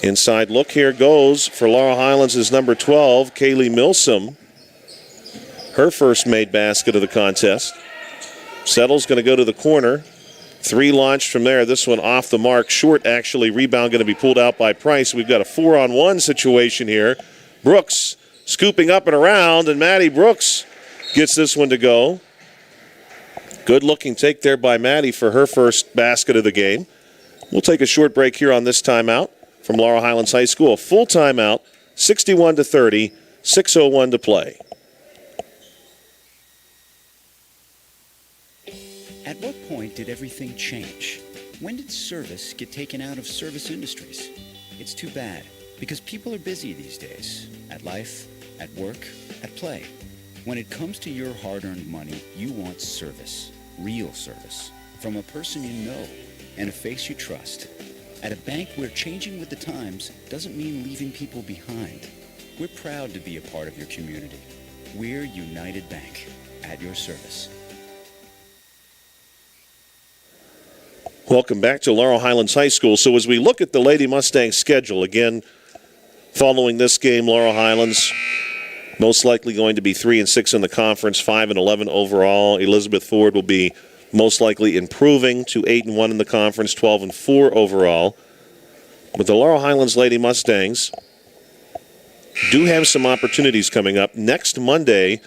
Inside look here goes for Laurel Highlands is number 12, Kaylee Milsom. Her first made basket of the contest. Settle's going to go to the corner. 3 launched from there. This one off the mark. Short, actually. Rebound going to be pulled out by Price. We've got a 4-on-1 situation here. Brooks scooping up and around, and Maddie Brooks gets this one to go. Good-looking take there by Maddie for her first basket of the game. We'll take a short break here on this timeout from Laurel Highlands High School. A full timeout, 61-30, 6:01 to play. At what point did everything change? When did service get taken out of service industries? It's too bad, because people are busy these days. At life, at work, at play. When it comes to your hard-earned money, you want service. Real service. From a person you know and a face you trust. At a bank where changing with the times doesn't mean leaving people behind. We're proud to be a part of your community. We're United Bank, at your service. Welcome back to Laurel Highlands High School. So as we look at the Lady Mustangs schedule, again, following this game, Laurel Highlands most likely going to be 3-6 in the conference, 5-11 overall. Elizabeth Ford will be most likely improving to 8-1 in the conference, 12-4 overall. But the Laurel Highlands Lady Mustangs do have some opportunities coming up. Next Monday,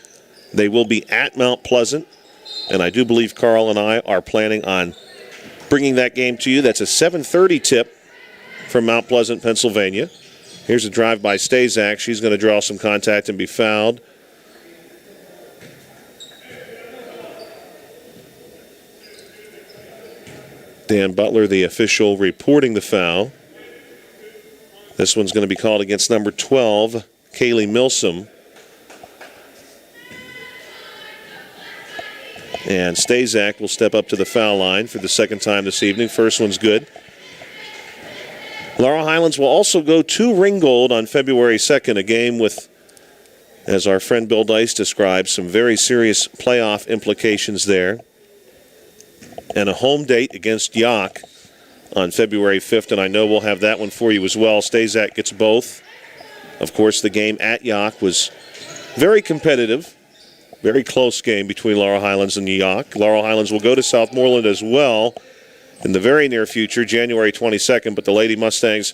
they will be at Mount Pleasant, and I do believe Carl and I are planning on bringing that game to you. That's a 7:30 tip from Mount Pleasant, Pennsylvania. Here's a drive by Stazak. She's going to draw some contact and be fouled. Dan Butler, the official, reporting the foul. This one's going to be called against number 12, Kaylee Milsom. And Stazak will step up to the foul line for the second time this evening. First one's good. Laurel Highlands will also go to Ringgold on February 2nd, a game with, as our friend Bill Dice described, some very serious playoff implications there. And a home date against Yock on February 5th, and I know we'll have that one for you as well. Stazak gets both. Of course, the game at Yock was very competitive. Very close game between Laurel Highlands and Yock. Laurel Highlands will go to Southmoreland as well in the very near future, January 22nd, but the Lady Mustangs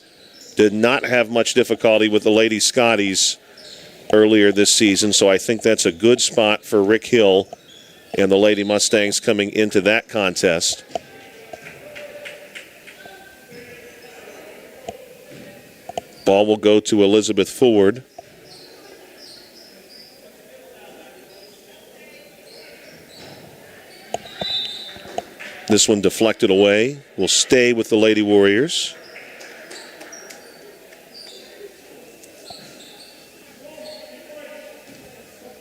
did not have much difficulty with the Lady Scotties earlier this season, so I think that's a good spot for Rick Hill and the Lady Mustangs coming into that contest. Ball will go to Elizabeth Ford. This one deflected away. Will stay with the Lady Warriors.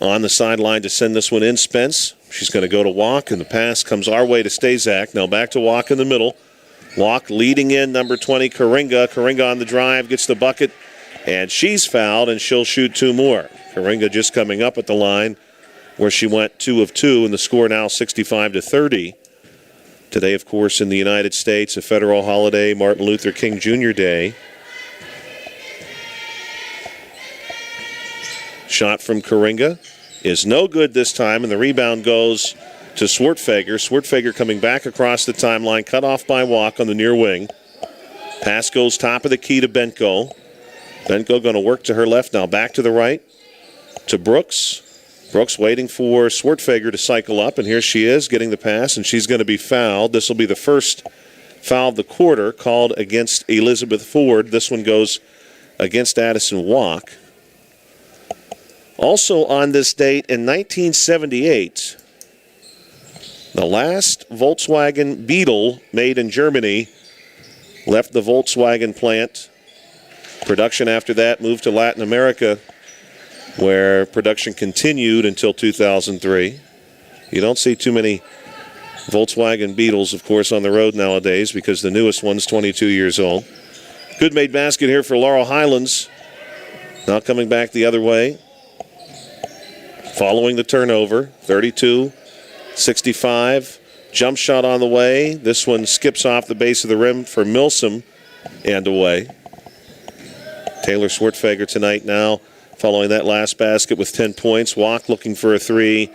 On the sideline to send this one in, Spence. She's going to go to Walk, and the pass comes our way to Stazak. Now back to Walk in the middle. Walk leading in number 20, Karinga. Karinga on the drive, gets the bucket, and she's fouled, and she'll shoot 2 more. Karinga just coming up at the line where she went 2 of 2, and the score now 65-30. Today, of course, in the United States, a federal holiday, Martin Luther King Jr. Day. Shot from Karinga is no good this time, and the rebound goes to Swartfager. Swartfager coming back across the timeline, cut off by Walk on the near wing. Pass goes top of the key to Benko. Benko going to work to her left now, back to the right to Brooks. Brooks waiting for Swartfager to cycle up, and here she is getting the pass, and she's going to be fouled. This will be the first foul of the quarter called against Elizabeth Ford. This one goes against Addison Walk. Also on this date in 1978, the last Volkswagen Beetle made in Germany left the Volkswagen plant. Production after that moved to Latin America, where production continued until 2003. You don't see too many Volkswagen Beetles, of course, on the road nowadays because the newest one's 22 years old. Good made basket here for Laurel Highlands. Now coming back the other way. Following the turnover, 32-65. Jump shot on the way. This one skips off the base of the rim for Milsom and away. Taylor Swartfager tonight now following that last basket with 10 points. Walk looking for a three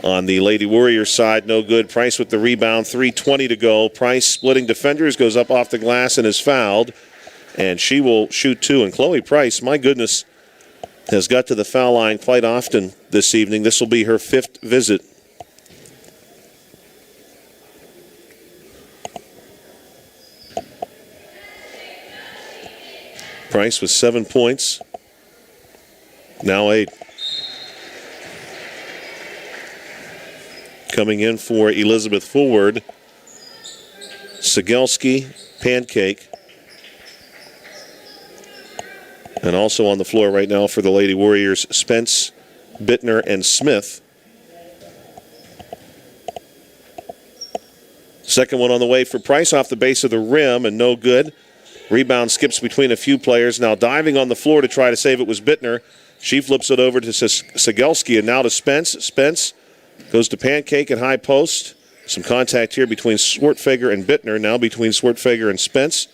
on the Lady Warriors side. No good. Price with the rebound. 3:20 to go. Price splitting defenders, goes up off the glass and is fouled. And she will shoot two. And Chloe Price, my goodness, has got to the foul line quite often this evening. This will be her fifth visit. Price with 7 points. Now 8. Coming in for Elizabeth Forward, Sigelski, Pancake. And also on the floor right now for the Lady Warriors, Spence, Bittner, and Smith. Second one on the way for Price off the base of the rim and no good. Rebound skips between a few players. Now diving on the floor to try to save it was Bittner. She flips it over to Sigelski and now to Spence. Spence goes to Pancake at high post. Some contact here between Swartfager and Bittner. Now between Swartfager and Spence.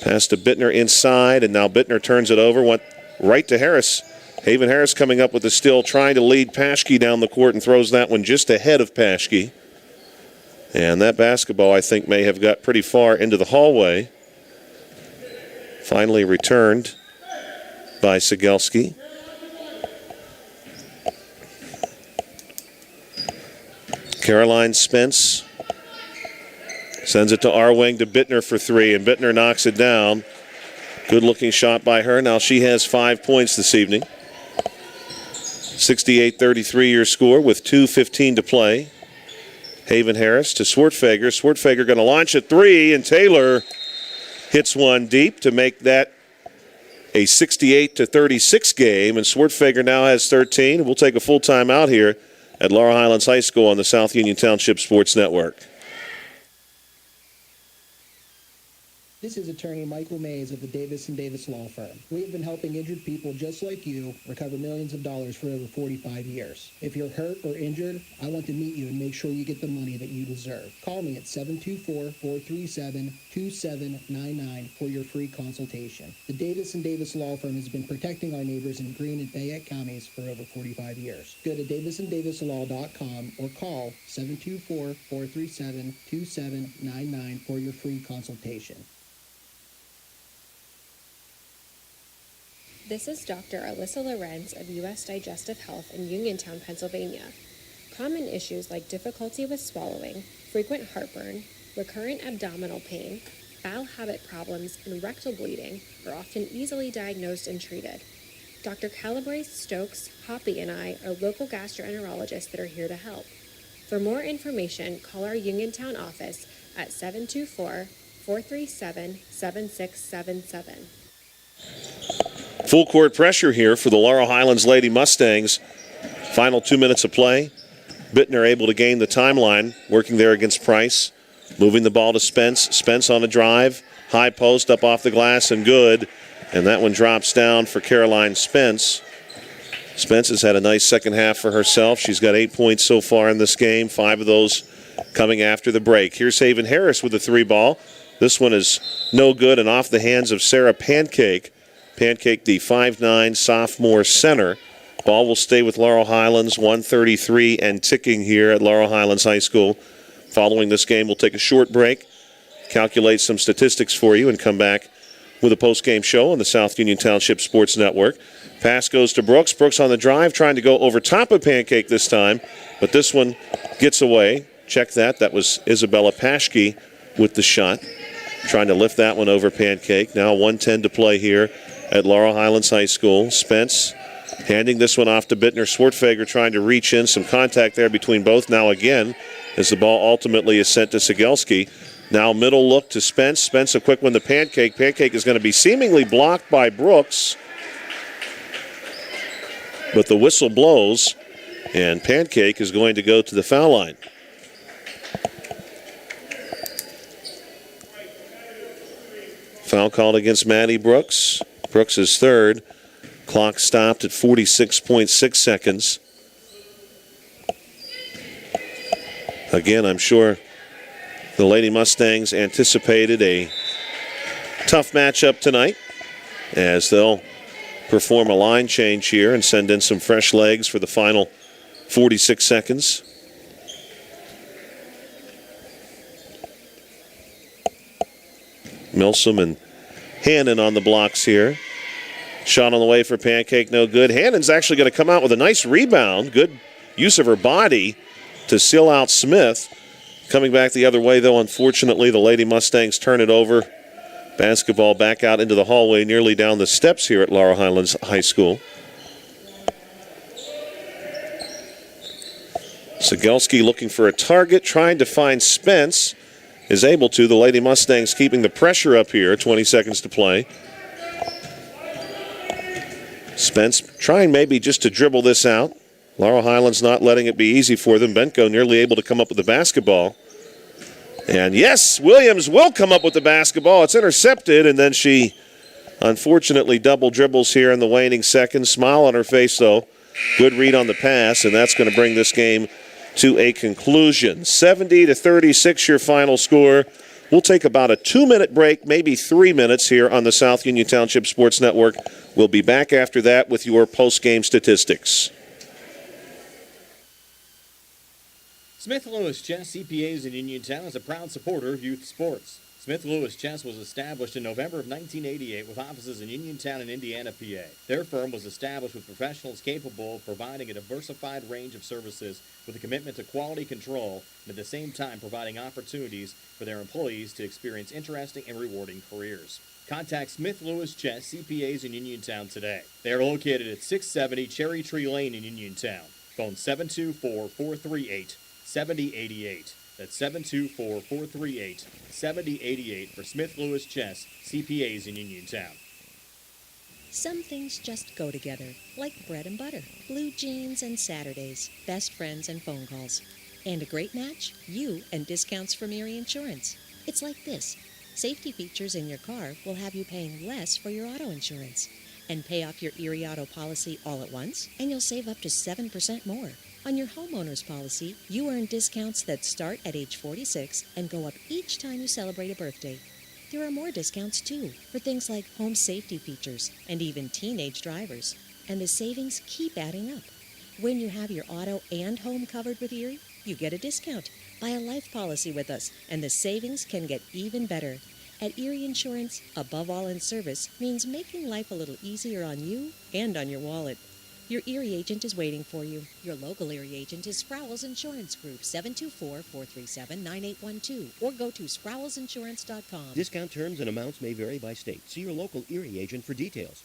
Pass to Bittner inside, and now Bittner turns it over. Went right to Harris. Haven Harris coming up with the steal, trying to lead Paschke down the court and throws that one just ahead of Paschke. And that basketball, I think, may have got pretty far into the hallway. Finally returned by Sigelski. Caroline Spence sends it to our wing to Bittner for three, and Bittner knocks it down. Good-looking shot by her. Now she has 5 points this evening. 68-33 your score with 2:15 to play. Haven Harris to Swartfager. Swartfager going to launch a three, and Taylor hits one deep to make that a 68-36 game, and Swartfager now has 13. We'll take a full timeout here at Laurel Highlands High School on the South Union Township Sports Network. This is attorney Michael Mays of the Davis & Davis Law Firm. We have been helping injured people just like you recover millions of dollars for over 45 years. If you're hurt or injured, I want to meet you and make sure you get the money that you deserve. Call me at 724-437-2799 for your free consultation. The Davis & Davis Law Firm has been protecting our neighbors in Greene and Fayette counties for over 45 years. Go to davisanddavislaw.com or call 724-437-2799 for your free consultation. This is Dr. Alyssa Lorenz of U.S. Digestive Health in Uniontown, Pennsylvania. Common issues like difficulty with swallowing, frequent heartburn, recurrent abdominal pain, bowel habit problems, and rectal bleeding are often easily diagnosed and treated. Dr. Calabrese Stokes, Hoppy, and I are local gastroenterologists that are here to help. For more information, call our Uniontown office at 724-437-7677. Full court pressure here for the Laurel Highlands Lady Mustangs. Final 2 minutes of play. Bittner able to gain the timeline, working there against Price. Moving the ball to Spence. Spence on a drive. High post up off the glass and good. And that one drops down for Caroline Spence. Spence has had a nice second half for herself. She's got 8 points so far in this game. 5 of those coming after the break. Here's Haven Harris with the three ball. This one is no good and off the hands of Sarah Pancake. Pancake, the 5'9" sophomore center Ball will stay with Laurel Highlands, 1:33 and ticking here at Laurel Highlands High School. Following this game, we'll take a short break, calculate some statistics for you, and come back with a post-game show on the South Union Township Sports Network. Pass goes to Brooks. Brooks on the drive, trying to go over top of Pancake this time, but this one gets away. Check that. That was Isabella Paschke with the shot, trying to lift that one over Pancake. Now 1:10 to play here at Laurel Highlands High School. Spence handing this one off to Bittner. Swartfager trying to reach in. Some contact there between both. Now again, as the ball ultimately is sent to Sigelski. Now middle look to Spence. Spence a quick one to Pancake. Pancake is going to be seemingly blocked by Brooks. But the whistle blows, and Pancake is going to go to the foul line. Foul called against Maddie Brooks. Brooks is third. Clock stopped at 46.6 seconds. Again, I'm sure the Lady Mustangs anticipated a tough matchup tonight, as they'll perform a line change here and send in some fresh legs for the final 46 seconds. Milsom and Hannon on the blocks here. Shot on the way for Pancake, no good. Hannon's actually going to come out with a nice rebound. Good use of her body to seal out Smith. Coming back the other way, though, unfortunately, the Lady Mustangs turn it over. Basketball back out into the hallway, nearly down the steps here at Laurel Highlands High School. Sigelski looking for a target, trying to find Spence. Is able to. The Lady Mustangs keeping the pressure up here. 20 seconds to play. Spence trying maybe just to dribble this out. Laurel Highlands not letting it be easy for them. Benko nearly able to come up with the basketball. And yes, Williams will come up with the basketball. It's intercepted, and then she unfortunately double dribbles here in the waning seconds. Smile on her face, though. Good read on the pass, and that's going to bring this game to a conclusion. 70-36 your final score. We'll take about a 2-minute break, maybe 3 minutes here on the South Union Township Sports Network. We'll be back after that with your post-game statistics. Smith Lewis Chess CPAs in Uniontown is a proud supporter of youth sports. Smith Lewis Chess was established in November of 1988 with offices in Uniontown and Indiana, PA. Their firm was established with professionals capable of providing a diversified range of services with a commitment to quality control and at the same time providing opportunities for their employees to experience interesting and rewarding careers. Contact Smith Lewis Chess CPAs in Uniontown today. They are located at 670 Cherry Tree Lane in Uniontown. Phone 724-438-7088. That's 724-438-7088 for Smith Lewis Chess CPAs in Uniontown. Some things just go together, like bread and butter, blue jeans and Saturdays, best friends and phone calls. And a great match? You and discounts from Erie Insurance. It's like this. Safety features in your car will have you paying less for your auto insurance. And pay off your Erie auto policy all at once, and you'll save up to 7% more. On your homeowner's policy, you earn discounts that start at age 46 and go up each time you celebrate a birthday. There are more discounts, too, for things like home safety features and even teenage drivers. And the savings keep adding up. When you have your auto and home covered with Erie, you get a discount. Buy a life policy with us, and the savings can get even better. At Erie Insurance, above all in service means making life a little easier on you and on your wallet. Your Erie agent is waiting for you. Your local Erie agent is Sprowls Insurance Group, 724-437-9812, or go to sprowlsinsurance.com. Discount terms and amounts may vary by state. See your local Erie agent for details.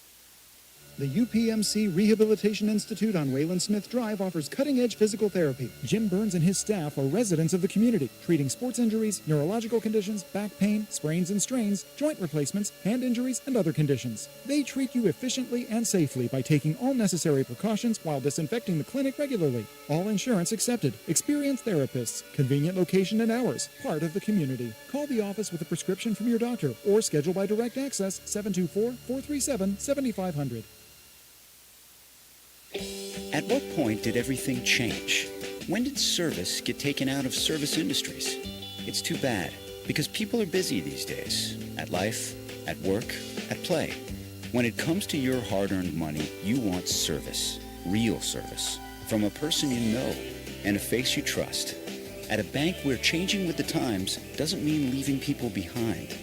The UPMC Rehabilitation Institute on Wayland Smith Drive offers cutting-edge physical therapy. Jim Burns and his staff are residents of the community, treating sports injuries, neurological conditions, back pain, sprains and strains, joint replacements, hand injuries, and other conditions. They treat you efficiently and safely by taking all necessary precautions while disinfecting the clinic regularly. All insurance accepted. Experienced therapists. Convenient location and hours. Part of the community. Call the office with a prescription from your doctor or schedule by direct access 724-437-7500. At what point did everything change? When did service get taken out of service industries? It's too bad, because people are busy these days. At life, at work, at play. When it comes to your hard-earned money, you want service. real service from a person you know and a face you trust. At a bank where changing with the times doesn't mean leaving people behind.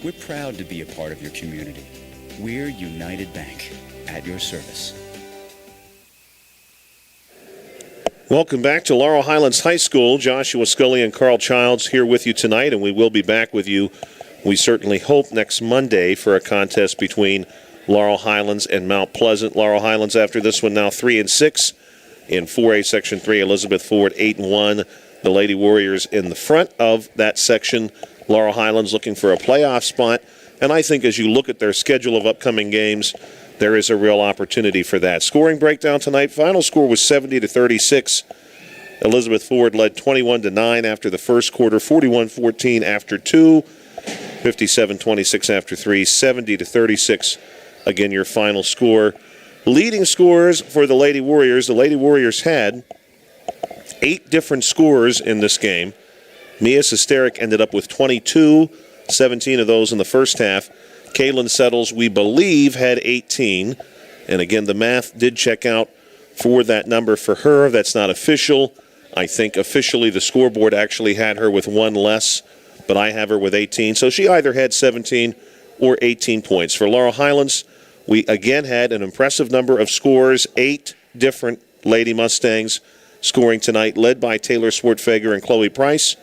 We're proud to be a part of your community. We're United Bank, at your service. Welcome back to Laurel Highlands High School. Joshua Scully and Carl Childs here with you tonight, and we will be back with you, we certainly hope, next Monday for a contest between Laurel Highlands and Mount Pleasant. Laurel Highlands after this one now 3-6 in 4A Section 3. Elizabeth Ford 8-1. The Lady Warriors in the front of that section. Laurel Highlands looking for a playoff spot. And I think as you look at their schedule of upcoming games, there is a real opportunity for that. Scoring breakdown tonight. Final score was 70-36. Elizabeth Ford led 21-9 after the first quarter, 41-14 after 2, 57-26 after 3, 70-36. Again, your final score. Leading scorers for the Lady Warriors. The Lady Warriors had 8 different scorers in this game. Mia Sesteric ended up with 22, 17 of those in the first half. Kaylin Settles, we believe, had 18. And again, the math did check out for that number for her. That's not official. I think officially the scoreboard actually had her with 1 less, but I have her with 18. So she either had 17 or 18 points. For Laurel Highlands, we again had an impressive number of scores, 8 different Lady Mustangs scoring tonight, led by Taylor Swartfager and Chloe Price,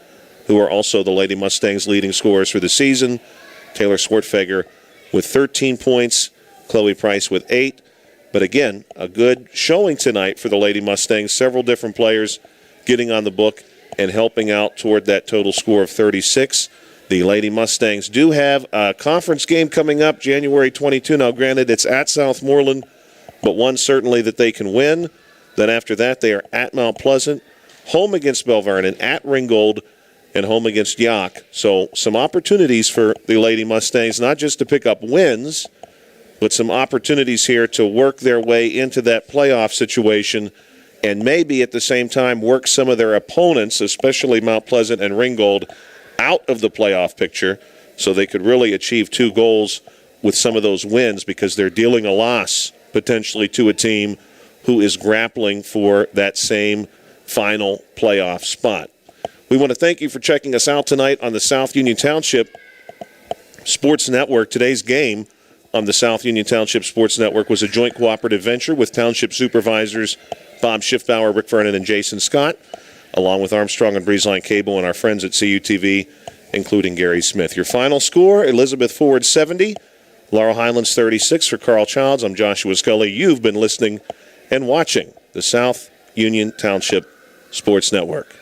who are also the Lady Mustangs' leading scorers for the season. Taylor Swartfager with 13 points, Chloe Price with 8. But again, a good showing tonight for the Lady Mustangs. Several different players getting on the book and helping out toward that total score of 36. The Lady Mustangs do have a conference game coming up January 22. Now, granted, it's at Southmoreland, but one certainly that they can win. Then after that, they are at Mount Pleasant, home against Bell Vernon, at Ringgold, and home against Yock. So some opportunities for the Lady Mustangs, not just to pick up wins, but some opportunities here to work their way into that playoff situation and maybe at the same time work some of their opponents, especially Mount Pleasant and Ringgold, out of the playoff picture so they could really achieve 2 goals with some of those wins because they're dealing a loss potentially to a team who is grappling for that same final playoff spot. We want to thank you for checking us out tonight on the South Union Township Sports Network. Today's game on the South Union Township Sports Network was a joint cooperative venture with Township Supervisors Bob Schiffbauer, Rick Vernon, and Jason Scott, along with Armstrong and Breezeline Cable and our friends at CUTV, including Gary Smith. Your final score, Elizabeth Ford 70, Laurel Highlands 36. For Carl Childs, I'm Joshua Scully. You've been listening and watching the South Union Township Sports Network.